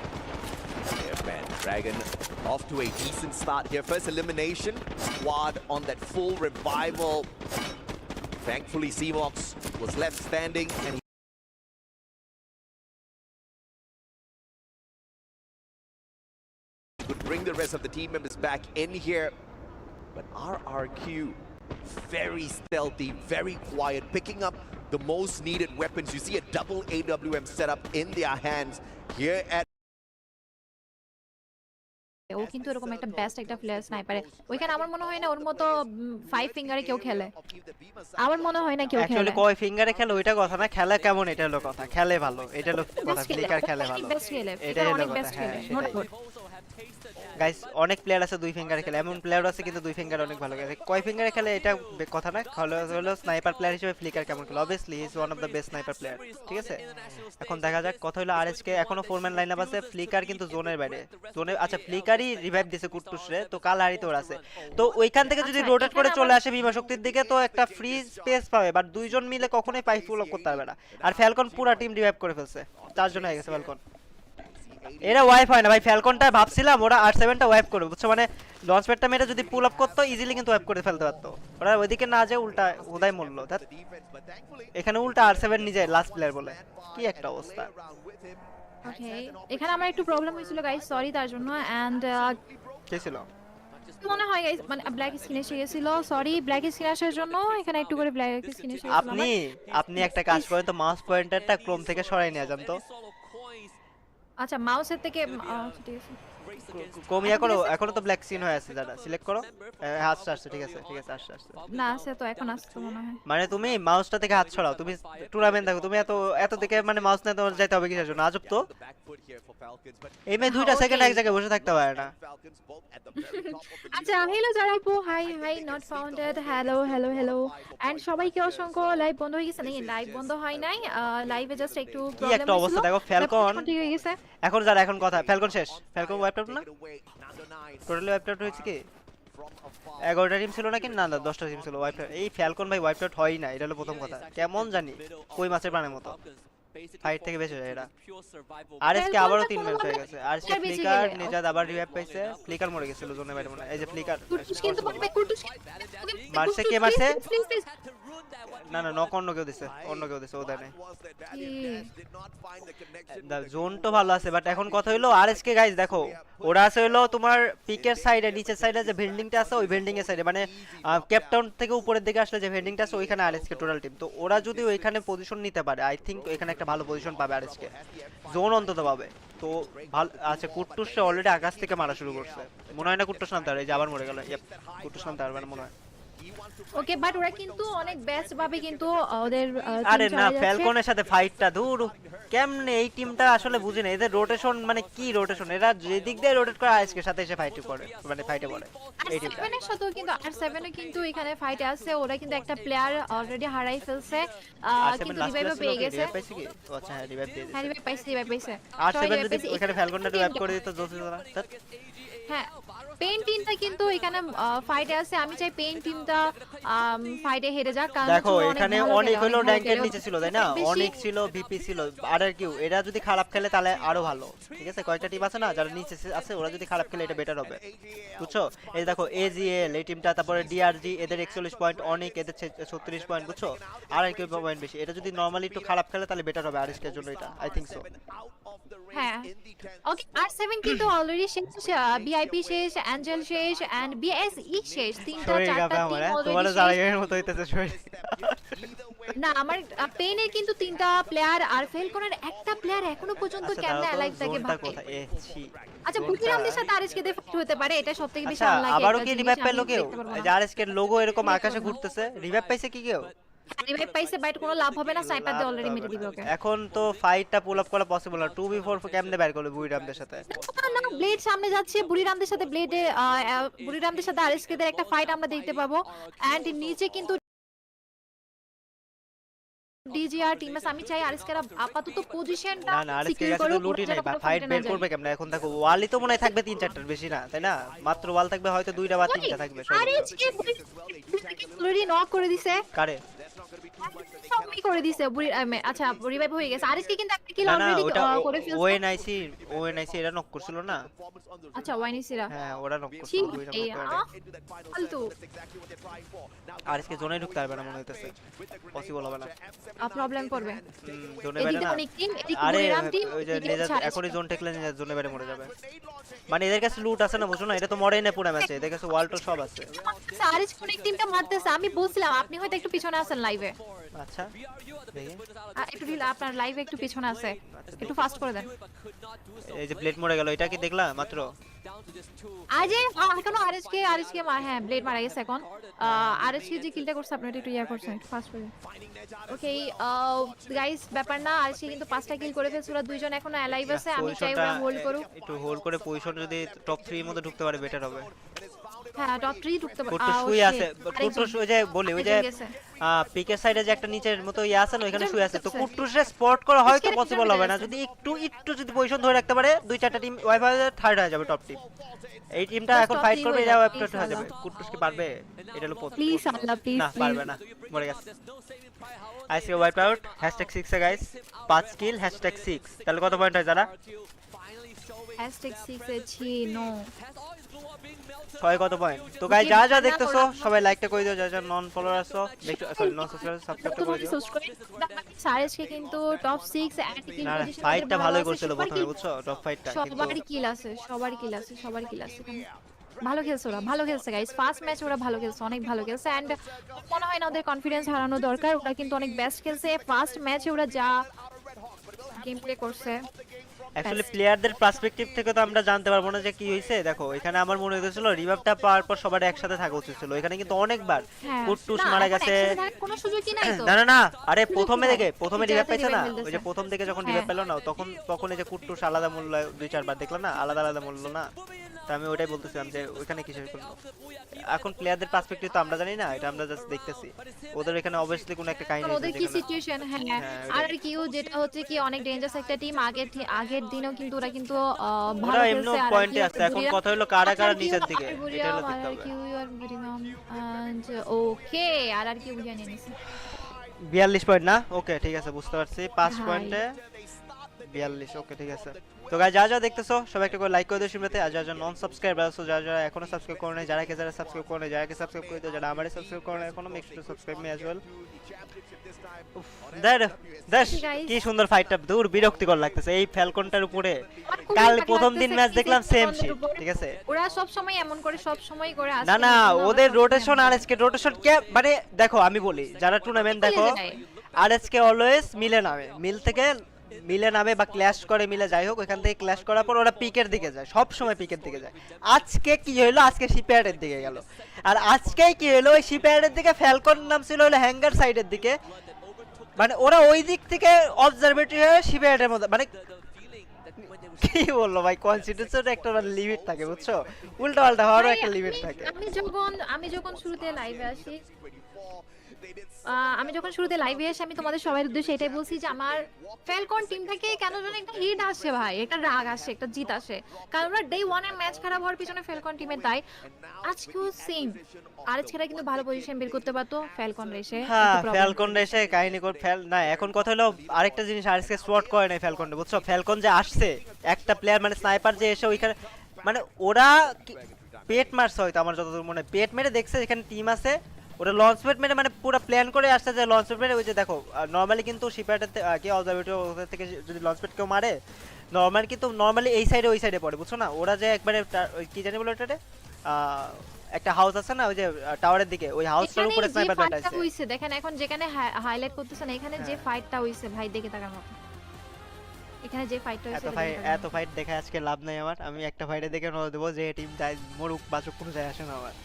[SPEAKER 18] Yeah, man, Dragon off to a decent start here. First elimination, squad on that full revival. Thankfully, Seamox was left standing, and he could bring the rest of the team members back in here. But RRQ, very stealthy, very quiet, picking up the most needed weapons. You see a double AWM setup in their hands here at
[SPEAKER 3] ও কিন্তু এরকম একটা best একটা player স্নাইপারে ওইখানে আমার মনে হয় না ওর মতো 5 ফিঙ্গারে কেউ খেলে আমার মনে হয় না কেউ খেলে
[SPEAKER 19] অ্যাকচুয়ালি কয় ফিঙ্গারে খেলে ওইটা কথা না খেলা কেমন এটা হলো কথা খেলে ভালো এটা হলো কথা ফ্লিকার খেলে ভালো এটা হলো কথা নোট গুড গাইস অনেক প্লেয়ার আছে 2 ফিঙ্গারে খেলে এমন প্লেয়ার আছে কিন্তু 2 ফিঙ্গারে অনেক ভালো খেলে কয় ফিঙ্গারে খেলে এটা কথা না হলো স্নাইপার প্লেয়ার হিসেবে ফ্লিকার কেমন খেলে obviously he is one of the best sniper player ঠিক আছে এখন দেখা যাক কথা হলো আরএসকে এখনো 4 ম্যান লাইনআপ আছে ফ্লিকার কিন্তু জোনের বাইরে জোনে আচ্ছা ফ্লিকারই রিভাইভ দিছে কুট্টুসরে তো কাল হারিতে ওর আছে তো ওইখান থেকে যদি রোটেট করে চলে আসে বিমা শক্তির দিকে তো একটা ফ্রি স্পেস পাবে বাট দুইজন মিলে কখনোই পাই ফুল আপ করতে পারবে না আর ফ্যালকন পুরো টিম রিভাইভ করে ফেলছে চারজন হয়ে গেছে ফ্যালকন এরা ওয়াইপ হয় না ভাই ফ্যালকনটা ভাবছিলাম ওরা R7টা ওয়াইপ করবে বুঝছো মানে লঞ্চ প্যাডটা মেরে যদি পুল আপ করতো ইজিলি কিন্তু ওয়াইপ করে ফেলতে পারতো ওরা ওইদিকে না যায় উল্টা উদয় মূল্য এখানে উল্টা R7 নিজে লাস্ট প্লেয়ার বলে কি একটা অবস্থা
[SPEAKER 3] ওকে এখানে আমার একটু প্রবলেম হয়েছিল গাইস সরি তার জন্য এন্ড
[SPEAKER 19] কি ছিল
[SPEAKER 3] মনে হয় গাইস মানে ব্ল্যাক স্ক্রিন এসে গিয়েছিল সরি ব্ল্যাক স্ক্রিন আসার জন্য এখানে একটু করে ব্ল্যাক স্ক্রিন এসে গিয়েছিল
[SPEAKER 19] আপনি একটা কাজ করেন তো মাউস পয়েন্টারটা ক্রোম থেকে সরাই নিয়ে যান তো
[SPEAKER 3] আচ্ছা মাউসের থেকে ঠিক আছে
[SPEAKER 19] কমিয়া করো এখনো তো ব্ল্যাক স্ক্রিন হয়ে আছে দাদা সিলেক্ট করো হাতটা আসছে ঠিক আছে আসছে
[SPEAKER 3] না আছে তো এখন আসছে মনে হয়
[SPEAKER 19] মানে তুমি মাউসটা থেকে হাত ছড়াও তুমি টুর্নামেন্ট দেখো তুমি এত দিকে মানে মাউস নিয়ে তোমার যাইতে হবে কিসের জন্য আজব তো এই মে 2টা সেকেন্ড এক জায়গায় বসে থাকতে পারে না
[SPEAKER 3] আচ্ছা হ্যালো জারাইপু hi not founded hello and সবাইকে অসংখ্য লাইভ বন্ধ হয়ে গেছে নাকি লাইভ বন্ধ হয় নাই লাইভে জাস্ট একটু
[SPEAKER 19] কি একটা অবস্থা দেখো ফ্যালকন এখন যারা এখন কথা ফ্যালকন শেষ ফ্যালকন ওয়াইপ আউট না টোটালি ওয়াইপ আউট হয়েছে কি 11টা টিম ছিল নাকি না 10টা টিম ছিল ওয়াইপ এই ফ্যালকন ভাই ওয়াইপ আউট হয় না এটা হলো প্রথম কথা কেমন জানি কই মাছের প্রাণের মতো ফাইট থেকে বেঁচে যায় এরা আরএসকে আবারও 3 ম্যাচ হয়ে গেছে আরএসকে ফ্লিকার নিজাদ আবার রিভাইভ পাইছে ফ্লিকার মরে গেছিল জোনে বাইরে মনে এই যে ফ্লিকার মারছে কে মারছে না নক অন্য কেউ দিছে ওদের নেই জোন তো ভালো আছে বাট এখন কথা হইলো আরএসকে গাইস দেখো ওরা আছে হইলো তোমার পিকের সাইডে নিচের সাইডে যে ভেন্ডিংটা আছে ওই ভেন্ডিং এর সাইডে মানে ক্যাপটাউন থেকে উপরের দিকে আসলে যে ভেন্ডিংটা আছে ওইখানে আরএসকে টোটাল টিম তো ওরা যদি ওইখানে পজিশন নিতে পারে আই থিংক এখানে একটা ভালো পজিশন পাবে আরএসকে জোন অন্তত পাবে তো ভালো আছে কুট্টুসে অলরেডি আকাশ থেকে মারা শুরু করছে মনে হয় না কুট্টুস নামতে পারে যে আবার মরে গেল কুট্টুস নামতে পারবে না মনে হয়
[SPEAKER 3] ওকে বাট ওরা কিন্তু অনেক বেস্ট ভাবে কিন্তু ওদের
[SPEAKER 19] আরে না ফ্যালকনের সাথে ফাইটটা দূর কেমনে এই টিমটা আসলে বুঝি না এদের রোটেশন মানে কি রোটেশন এরা যে দিক দিয়ে রোটেট করে আজকে সাথে এসে ফাইট করে মানে ফাইটে বলে এই টিমটা
[SPEAKER 3] R7 এর সাথেও কিন্তু R7 এ কিন্তু এখানে ফাইটে আছে ওরা কিন্তু একটা প্লেয়ার অলরেডি হারাই ফেলছে কিন্তু রিভাইভ পেয়ে গেছে
[SPEAKER 19] পাইছে কি ও আচ্ছা রিভাইভ দিয়ে
[SPEAKER 3] হ্যাঁ রিভাইভ পাইছে
[SPEAKER 19] R7 যদি ওখানে ফ্যালকনটা রিভাইভ করে দিত জোস দিত না
[SPEAKER 3] হ্যাঁ পেইন টিমটা কিন্তু এখানে ফাইটে আছে আমি চাই পেইন টিমটা ফাইটে হেরে যাক কারণ
[SPEAKER 19] দেখো এখানে অনেক হলো র‍্যাঙ্কের নিচে ছিল তাই না অনেক ছিল ভিপি ছিল আরআরকিউ এরা যদি খারাপ খেলে তাহলে আরো ভালো ঠিক আছে কয়েকটা টিম আছে না যারা নিচে আছে ওরা যদি খারাপ খেলে এটা বেটার হবে বুঝছো এই দেখো এজিএল এই টিমটা তারপরে ডিআরজি এদের 41 পয়েন্ট অনেক এদের 36 পয়েন্ট বুঝছো আরআরকিউ পয়েন্ট বেশি এটা যদি নরমালি একটু খারাপ খেলে তাহলে বেটার হবে আরএসকে এর জন্য এটা আই থিংক সো
[SPEAKER 3] হ্যাঁ ওকে R7 কিন্তু অলরেডি শেষ ভিআইপি শেষ
[SPEAKER 20] অ্যাঞ্জেল শেষ এন্ড বিএসই শেষ, তিনটা
[SPEAKER 19] শরীর
[SPEAKER 20] চারটা
[SPEAKER 19] কাঁপে
[SPEAKER 20] টিম
[SPEAKER 19] আমার,
[SPEAKER 20] অলরেডি
[SPEAKER 19] তোমারও
[SPEAKER 20] শেষ।
[SPEAKER 19] জায়গার মতো হইতেছে শরীর।
[SPEAKER 20] না আমার পেনের কিন্তু তিনটা প্লেয়ার আর ফেলকনের একটা প্লেয়ার এখনো পর্যন্ত
[SPEAKER 19] আচ্ছা
[SPEAKER 20] কেমনে
[SPEAKER 19] দাঁড়াও তো,
[SPEAKER 20] অ্যালাইভ থাকে
[SPEAKER 19] জোনটা
[SPEAKER 20] ভাবে।
[SPEAKER 19] কোথায়? এ ছি।
[SPEAKER 20] আচ্ছা বুটিরামদের সাথে আরএসকে দের ফাইট হতে পারে, এটা সবথেকে বেশি
[SPEAKER 19] আচ্ছা
[SPEAKER 20] আনলাকি
[SPEAKER 19] আবারও
[SPEAKER 20] একটা
[SPEAKER 19] কি
[SPEAKER 20] জিনিস,
[SPEAKER 19] রিভাইভ
[SPEAKER 20] আমি
[SPEAKER 19] পেলো কেউ?
[SPEAKER 20] দেখতে পারবো না।
[SPEAKER 19] যে আরএসকে লোগো এরকম আকাশে ঘুরতেছে, রিভাইভ পাইছে কি কেউ?
[SPEAKER 20] রিভাইভ পাইছে বাট কোনো লাভ হবে না, স্নাইপার দিয়ে অলরেডি মেরে দিবে ওকে।
[SPEAKER 19] এখন তো ফাইটটা পুল আপ করা পসিবল না, 2v4 কেমনে বের করবে বুইরামদের সাথে?
[SPEAKER 20] না ব্লেড সামনে যাচ্ছে, বুড়িরামদের সাথে ব্লেডে বুড়িরামদের সাথে আরএসকে দের একটা ফাইট আমরা দেখতে পাবো এন্ড নিচে কিন্তু ডিজিআর টিমস, আমি চাই আরএসকে আপাতত পজিশনটা
[SPEAKER 19] না না আরএসকে
[SPEAKER 20] সিকিউর
[SPEAKER 19] কাছে
[SPEAKER 20] করুক,
[SPEAKER 19] তো লুটই
[SPEAKER 20] ওরা
[SPEAKER 19] নাই,
[SPEAKER 20] যেন কোনো
[SPEAKER 19] ফাইট
[SPEAKER 20] fight এ না
[SPEAKER 19] বের
[SPEAKER 20] যায়।
[SPEAKER 19] করবে কেমনে? এখন দেখো ওয়ালই তো মনে হয় থাকবে 3-4টার বেশি না, তাই না? মাত্র ওয়াল থাকবে হয়তো 2টা বা 3টা থাকবে সর্বোচ্চ।
[SPEAKER 20] আরএসকে অলরেডি নক করে দিছে,
[SPEAKER 19] কারে?
[SPEAKER 20] সবই করে দিছে আচ্ছা রিভাইভ হয়ে গেছে, আরএসকে কিন্তু একটা কিল
[SPEAKER 19] না না
[SPEAKER 20] অলরেডি
[SPEAKER 19] ওটা
[SPEAKER 20] করে ফেলছে।
[SPEAKER 19] ওএনআইসি এটা নক করছিল না?
[SPEAKER 20] আচ্ছা ওয়াইনিসিরা
[SPEAKER 19] হ্যাঁ ওরা নক করছিল
[SPEAKER 20] ঠিক
[SPEAKER 19] বুইরাম
[SPEAKER 20] এই
[SPEAKER 19] করতে পারে।
[SPEAKER 20] ফালতু
[SPEAKER 19] আরএসকে জোনে ঢুকতে পারবে না মনে হইতেছে, পসিবল হবে না।
[SPEAKER 20] প্রবলেম করবে।
[SPEAKER 19] জোনে বেরে
[SPEAKER 20] এদিকে
[SPEAKER 19] না।
[SPEAKER 20] অনেক টিম, এদিকে
[SPEAKER 19] আরে
[SPEAKER 20] বুড়িরাম টিম,
[SPEAKER 19] ওই যে
[SPEAKER 20] এদিকে
[SPEAKER 19] নিজে
[SPEAKER 20] হচ্ছে
[SPEAKER 19] এখনই জোন টেকলে নিজে জোনে বেরে মরে যাবে। মানে এদের কাছে লুট আছে না, বুঝছো না? এটা তো মরেই না পুরো ম্যাচে, এদের কাছে ওয়ালটো সব আছে।
[SPEAKER 20] আরএস অনেক টিমটা মারতেছে, আমি বলছিলাম আপনি হয়তো একটু পিছনে আছেন লাইভে।
[SPEAKER 19] আচ্ছা দেখি
[SPEAKER 20] একটু আপনার লাইভে একটু পিছনে আছে, একটু ফাস্ট করে দেন।
[SPEAKER 19] এই যে ব্লেড মরে গেল, এটা কি দেখলা মাত্র?
[SPEAKER 20] আজ এখনো আরএসকে হ্যাঁ ব্লেড মারা গেছে এখন। আরএসকে যে কিলটা করছে আপনি একটু ইয়া করছেন, একটু ফাস্ট করে দেন। ওকে গাইস ব্যাপার না, আরএসকে কিন্তু 5টা কিল করে ফেলছে, ওরা দুইজন এখনো অ্যালাইভ আছে, আমি চাই ওরা হোল্ড করুক।
[SPEAKER 19] একটু হোল্ড করে পজিশন যদি টপ 3 এর মধ্যে ঢুকতে পারে বেটার হবে।
[SPEAKER 20] হ্যাঁ টপ 3 ঢুকতে পারে।
[SPEAKER 19] কুট্টু শুয়ে আছে, কুট্টু ওই যে বলি ওই যে পিকের সাইডে যে একটা নিচের মতো ইয়া আছে না, ওখানে শুয়ে আছে, তো কুট্টুসে স্পট করা হয়তো পসিবল হবে না, যদি একটু যদি পজিশন ধরে রাখতে পারে 2-4টা টিম ওয়াইফাই থার্ড হয়ে যাবে টপ টিম। এই টিমটা এখন ফাইট করবে, এটাও একটা হয়ে যাবে। কুট্টুস কি পারবে? এটা হলো
[SPEAKER 20] প্লিজ আল্লাহ প্লিজ
[SPEAKER 19] না পারবে না, মরে গেছে। আইসি ওয়াইপ আউট #6 এ গাইস 5 কিল #6, তাহলে কত পয়েন্ট হয় জানা?
[SPEAKER 20] #6 এ ছি নো
[SPEAKER 19] 6 কত পয়েন্ট? তো গাইস যা যা দেখতেছো সবাই লাইকটা করে দিও, যা যা নন ফলোয়ার আছো সরি নন সাবস্ক্রাইবার সাবস্ক্রাইব করে দিও।
[SPEAKER 20] সারেজকে কিন্তু টপ 6 এন্ড কিল
[SPEAKER 19] না
[SPEAKER 20] পজিশন
[SPEAKER 19] ফাইটটা ভালোই করছিল প্রথমে, বুঝছো? টপ ফাইটটা
[SPEAKER 20] সবারই কিল আছে, সবারই কিল আছে, সবারই কিল আছে। ভালো খেলছে ওরা, ভালো খেলছে গাইস, ফার্স্ট ম্যাচ ওরা ভালো খেলছে, অনেক ভালো খেলছে এন্ড মনে হয় না ওদের কনফিডেন্স হারানো দরকার, ওরা কিন্তু অনেক বেস্ট খেলছে। ফার্স্ট ম্যাচে ওরা যা গেম প্লে করছে,
[SPEAKER 19] অ্যাকচুয়ালি প্লেয়ারদের পার্সপেক্টিভ থেকে তো আমরা জানতে পারবো না যে কি হইছে। দেখো এখানে আমার মনে হইতেছিল রিভাইভটা পাওয়ার পর সবার একসাথে থাকা উচিত ছিল, এখানে কিন্তু অনেকবার কুট্টুস মারা গেছে।
[SPEAKER 20] কোনো সুযোগই নাই তো।
[SPEAKER 19] না না না আরে প্রথমে রিভাইভ পাইছে না, ওই যে প্রথম থেকে যখন রিভাইভ পেল না তখন এই যে কুট্টুস আলাদা মূল্য 2-4 বার দেখলাম না, আলাদা আলাদা মূল্য না, তো আমি ওইটাই বলতেছিলাম যে ওইখানে কিসের করলো। এখন প্লেয়ারদের পার্সপেক্টিভ তো আমরা জানি না, এটা আমরা জাস্ট দেখতেছি। ওদের এখানে অবভিয়াসলি কোনো একটা কাহিনী আছে,
[SPEAKER 20] ওদের কি সিচুয়েশন। হ্যাঁ আর কিউ যেটা হচ্ছে কি অনেক ডেঞ্জারাস একটা টিম, আগের দিনও কিন্তু ওরা কিন্তু ভালো খেলছে, আর
[SPEAKER 19] পয়েন্টে আছে। এখন কথা হলো কারা কারা নিচের দিকে, এটা হলো দেখতে হবে।
[SPEAKER 20] কিউ আর বুড়িরাম এন্ড ওকে আর কিউ জানি নিছে
[SPEAKER 19] 42 পয়েন্ট না? ওকে ঠিক আছে বুঝতে পারছি, 5 পয়েন্টে 42। ওকে ঠিক আছে। তো গাইস যা যা দেখতেছো সবাই একটা করে লাইক করে দিও শুনতে, আর যা যা নন সাবস্ক্রাইবার আছো, যারা যারা এখনো সাবস্ক্রাইব করে নাই, যারা সাবস্ক্রাইব করে নাই, যারা সাবস্ক্রাইব করে দিও, যারা আমারে সাবস্ক্রাইব করে নাই এখনো, make sure to subscribe me as well. কি সুন্দর ফাইটটা, দূর বিরক্তিকর লাগতেছে এই ফ্যালকনটার উপরে। কাল প্রথম দিন ম্যাচ দেখলাম সেম শিট, ঠিক আছে?
[SPEAKER 20] ওরা সব সময় এমন করে, সব সময় করে আসে
[SPEAKER 19] না না ওদের রোটেশন আর আজকে রোটেশন কে, মানে দেখো আমি বলি যারা টুর্নামেন্ট দেখো আর আজকে অলওয়েজ মিলে নামে, মিলে নামে বা ক্ল্যাশ করে, মিলে যাই হোক ওইখান থেকে ক্ল্যাশ করার পর ওরা পিকের দিকে যায়, সব সময় পিকের দিকে যায়। আজকে কি হলো? আজকে শিপইয়ার্ডের দিকে গেল, আর আজকে কি হলো? ওই শিপইয়ার্ডের দিকে ফ্যালকন নাম ছিল হলো হ্যাঙ্গার সাইডের দিকে, মানে ওরা ওই দিক থেকে অবজারভেটরি হয়ে শিপইয়ার্ডের মধ্যে, মানে কি বললো ভাই, কনসিডারেশন একটা লিমিট থাকে, বুঝছো? উল্টা পাল্টা হওয়ারও একটা লিমিট থাকে।
[SPEAKER 20] আমি যখন শুরুতে লাইভে আসি আমি তোমাদের সবার উদ্দেশ্যে এটাই বলছি যে আমার ফ্যালকন টিম থেকে কেন যেন একটা হিট আসে ভাই, একটা রাগ আসে, একটা জিত আসে, কারণ ওরা ডে 1 এর ম্যাচ খারাপ হওয়ার পিছনে ফ্যালকন টিমের দায়। আজকেও সেম, আজকেরা কিন্তু ভালো পজিশন বের করতে পারতো, ফ্যালকন রেসে
[SPEAKER 19] ফ্যালকন রেসে কাহিনী করে না। এখন কথা হলো আরেকটা জিনিস, আরএসকে স্পট করে নাই ফ্যালকন, বুঝছো? ফ্যালকন যে আসছে একটা প্লেয়ার, মানে স্নাইপার যে এসে ওইখানে, মানে ওরা পেট মারছে হয়তো, আমার যতদূর মনে পেট মেরে দেখছে এখানে টিম আছে, ওটা লঞ্চ প্যাড মেরে মানে পুরো প্ল্যান করে আসছে যে লঞ্চ প্যাড মেরে ওই যে দেখো নর্মালি কিন্তু শিপয়ার্ডের কি অবজারভেটরি থেকে যদি লঞ্চ প্যাড কেউ মারে নর্মালি এই সাইডে ওই সাইডে পড়ে বুঝছো না ওরা যে একবারে কি জানি বলে ওটাতে একটা হাউস আছে না ওই যে টাওয়ারের দিকে ওই হাউসটার উপরে স্নাইপার ব্যাটাইছে
[SPEAKER 20] হইছে দেখেন এখন যেখানে হাইলাইট করতেছেন এখানে যে ফাইটটা হইছে ভাই দেখে থাকার মতো এখানে যে ফাইটটা হইছে
[SPEAKER 19] এত ফাইট দেখে আজকে লাভ নাই আমার আমি একটা ফাইটে দেখে নজর দেবো যে টিম যায় মরুক বাচুক কোনো যায় আসে না আমার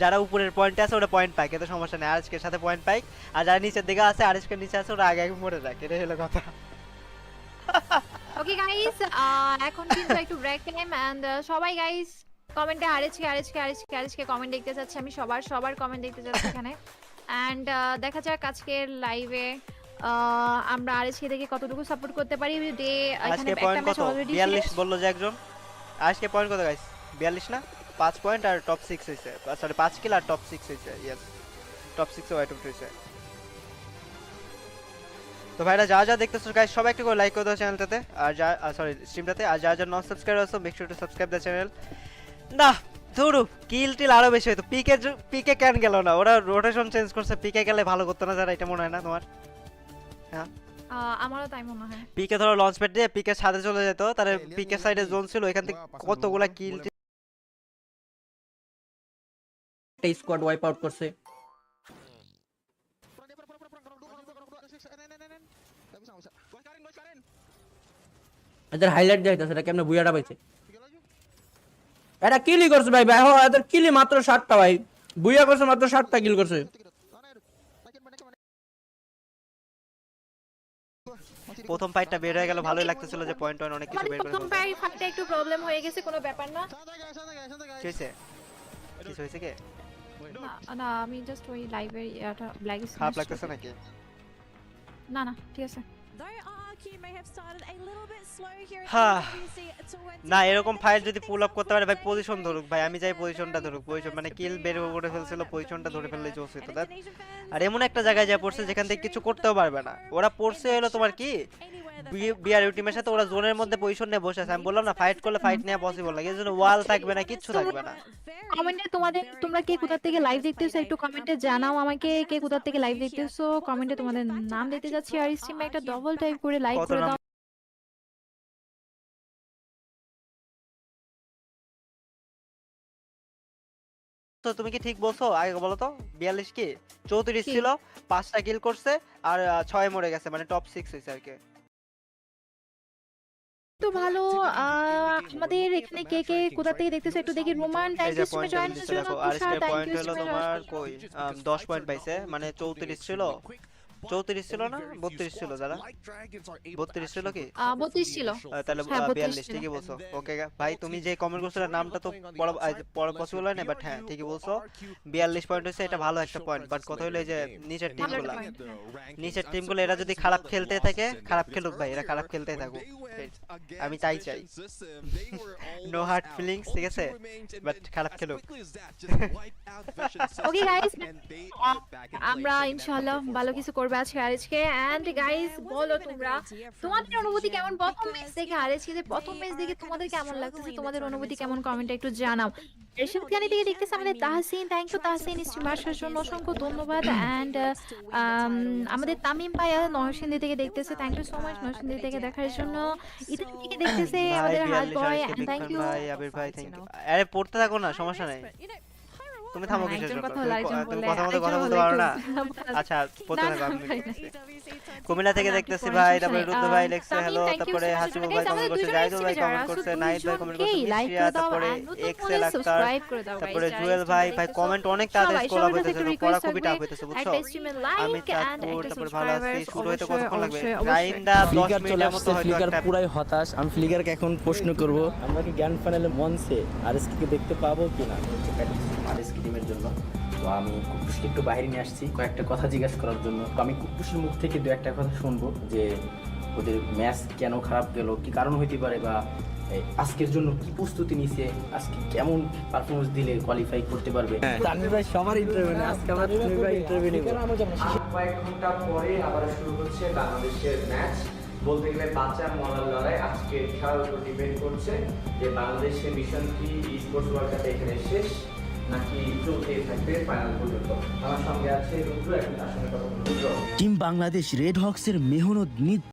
[SPEAKER 19] যারা উপরের পয়েন্টে আছে ওরা পয়েন্ট পায় এতে সমস্যা নেই আরএসকের সাথে পয়েন্ট পায় আর যারা নিচের দিকে আছে আরএসকের নিচে আছে ওরা আগে আগে মরে যায় এটা হলো কথা
[SPEAKER 20] ওকে গাইস এখন কিন্তু একটু ব্রেক টাইম এন্ড সবাই গাইস কমেন্টে আরএচকে কমেন্ট দেখতে যাচ্ছে আমি সবার কমেন্ট দেখতে যাচ্ছি এখানে এন্ড দেখা যাক আজকের লাইভে আমরা আরএচকে দেখে কতটুকু সাপোর্ট করতে পারি ডে এখানে একটা ম্যাচ অলরেডি
[SPEAKER 19] 42 বললো যে একজন আজকে পয়েন্ট কত গাইস 42 না 5 পয়েন্ট আর টপ 6 হইছে সরি 5 কিল আর টপ 6 হইছে यस টপ 6 এ আইটেম হইছে তো ভাইরা যা দেখতেছো গাইস সবাই একটু করে লাইক করে দাও চ্যানেলটাতে আর সরি স্ট্রিমটাতে আর যা নন সাবস্ক্রাইবার আছো make sure to subscribe the channel না ধরু কিল টিল আরো বেশি হইতো পিকে কেন গেল না ওরা রোটেশন চেঞ্জ করছে পিকে গেলে ভালো করতে না যারা এটা মনে হয় না তোমার হ্যাঁ
[SPEAKER 20] আমারও তাই মনে হয়
[SPEAKER 19] পিকে ধরো লঞ্চ প্যাড দিয়ে পিকে সাথে চলে যেত তার পিকে সাইডে জোন ছিল এখান থেকে কতগুলা কিল
[SPEAKER 21] স্কোয়াড ওয়াইপ আউট করছে এদের হাইলাইট দেখাইতেছে এটা কেমনে বুয়াটা পাইছে এটা কিলই করছে ভাই ভাই এদের কিলি মাত্র 7টা ভাই বুয়া করছে মাত্র 7টা কিল করছে
[SPEAKER 19] প্রথম ফাইটটা বের হয়ে গেল ভালোই লাগতেছিল যে পয়েন্ট অনেক কিছু বের করে
[SPEAKER 20] প্রথম ফাইটে একটু প্রবলেম হয়ে গেছে কোনো ব্যাপার না
[SPEAKER 19] কি হইছে কি
[SPEAKER 20] না আমি জাস্ট ওই লাইভে এটা ব্ল্যাক স্ক্রিন
[SPEAKER 19] খারাপ লাগতেছে নাকি
[SPEAKER 20] না ঠিক আছে
[SPEAKER 19] না এরকম ফাইট যদি পুল আপ করতে পারে ভাই পজিশন ধরুক ভাই আমি চাই পজিশনটা ধরুক পজিশন মানে কিল বের করে ফেলছিল পজিশনটা ধরে ফেললে জোস হতো আর এমন একটা জায়গায় যা পড়ছে যেখান থেকে কিছু করতেও পারবে না ওরা পড়ছে হলো তোমার কি বিআরইউ টিমের সাথে ওরা জোনের মধ্যে পজিশন নিয়ে বসে আছে আমি বললাম না ফাইট করলে ফাইট নেওয়া পসিবল না এর জন্য ওয়াল থাকবে না কিচ্ছু থাকবে না
[SPEAKER 20] কমেন্টে তোমরা কে কোথা থেকে লাইভ দেখতেছো একটু কমেন্টে জানাও আমাকে কে কোথা থেকে লাইভ দেখতেছো কমেন্টে তোমাদের নাম দিতে যাচ্ছি আর স্ট্রিমে একটা ডবল টাইপ করে লাইক করে দাও
[SPEAKER 19] তো তুমি কি ঠিক বলছো আগে বলো তো 42 কি 34 ছিল 5টা কিল করছে আর 6 মরে গেছে মানে টপ 6 হইছে আর কি
[SPEAKER 20] তো ভালো আমাদের এখানে কে কোথা থেকে দেখতেছো একটু দেখি রোমান থ্যাংক ইউ স্ট্রিমে জয়েন করার জন্য
[SPEAKER 19] আর পয়েন্ট হলো তোমার কই 10 পয়েন্ট পাইছে মানে 34 ছিল 34 ছিল না 32 ছিল যারা 32 ছিল কি
[SPEAKER 20] 32 ছিল
[SPEAKER 19] তাহলে 42 ঠিকই বলছো ওকে ভাই তুমি যে কমেন্ট করছো নামটা তো পড়া পসিবল হয় না বাট হ্যাঁ ঠিকই বলছো 42 পয়েন্ট হইছে এটা ভালো একটা পয়েন্ট বাট কথা হলো যে নিচের টিমগুলো এরা যদি খারাপ খেলতে থাকে খারাপ খেলুক ভাই এরা খারাপ খেলতেই থাকুক আমি চাই নো হার্ট ফিলিংস ঠিক আছে বাট খারাপ খেলুক
[SPEAKER 20] ওকে গাইস আমরা ইনশাআল্লাহ ভালো কিছু করব আজকে আরএচকে এন্ড গাইস বলো তোমাদের অনুভূতি কেমন প্রথম ম্যাচ দেখে আরএচকে যে প্রথম ম্যাচ দেখে তোমাদের কেমন লাগতেছে তোমাদের অনুভূতি কেমন কমেন্টে একটু জানাও রেশমখানি থেকে দেখতেছে আমাদের Tahsin thank you Tahsin streamer জন্য অসংখ্য ধন্যবাদ এন্ড আমাদের তামিম ভাই নরসিংদী থেকে দেখতেছে thank you so much Narsingdi থেকে দেখার জন্য ইতি থেকে দেখতেছে আমাদের হাত বয় এন্ড থ্যাংক ইউ
[SPEAKER 19] ভাই আবির ভাই থ্যাংক ইউ আরে পড়তে থাকো না সমস্যা নাই তুমি থামো কিসের জন্য তুমি কথা মতো কথা বলতে পারো না আচ্ছা পড়তে থাকো আমি কুমিল্লা থেকে দেখতেছি ভাই তারপরে রুদ্র ভাই লেখছে হ্যালো তারপরে হাসিবু ভাই কমেন্ট করছে জাইদুল ভাই কমেন্ট করছে নাইদ ভাই কমেন্ট করছে মিশিয়া তারপরে এক্সেল আক্তার তারপরে জুয়েল ভাই কমেন্ট অনেক তাড়াতাড়ি স্ক্রল আপ হইতেছে পড়া খুবই টাফ হইতেছে বুঝছো আমি তারপর তারপরে ভালো আছি শুরু হইতে কতক্ষণ লাগবে টাইমটা 10 মিনিটের মতো হয়তো একটা
[SPEAKER 21] পুরাই হতাশ আমি ফ্লিকারকে এখন প্রশ্ন করব আমরা কি গ্র্যান্ড ফাইনালে মঞ্চে আরএসকে কে দেখতে পাবো কিনা আরএসকে টিমের জন্য তো আমি কুকুশকে একটু বাইরে নিয়ে আসছি কয়েকটা কথা জিজ্ঞাসা করার জন্য তো আমি কুকুশের মুখ থেকে দু একটা কথা শুনবো যে ওদের ম্যাচ কেন খারাপ গেল কি কারণ হইতে পারে বা আজকের জন্য কি প্রস্তুতি নিছে আজকে কেমন পারফরম্যান্স দিলে কোয়ালিফাই করতে পারবে তানভীর ভাই সবার ইন্টারভিউ না আজকে আমার তানভীর ভাই ইন্টারভিউ নেব
[SPEAKER 22] কয়েক ঘন্টা পরে আবার শুরু হচ্ছে বাংলাদেশের ম্যাচ বলতে গেলে বাঁচা মরার লড়াই আজকে খেলার উপর ডিপেন্ড করছে যে বাংলাদেশের মিশন কি স্পোর্টস ওয়ার্ল্ড কাপে এখানে শেষ নাকি চলতেই থাকবে ফাইনাল পর্যন্ত? আমার সঙ্গে আছে রুদ্র, এখন তার সঙ্গে কথা বলবো।
[SPEAKER 5] টিম বাংলাদেশ রেড হক্সের মেহনত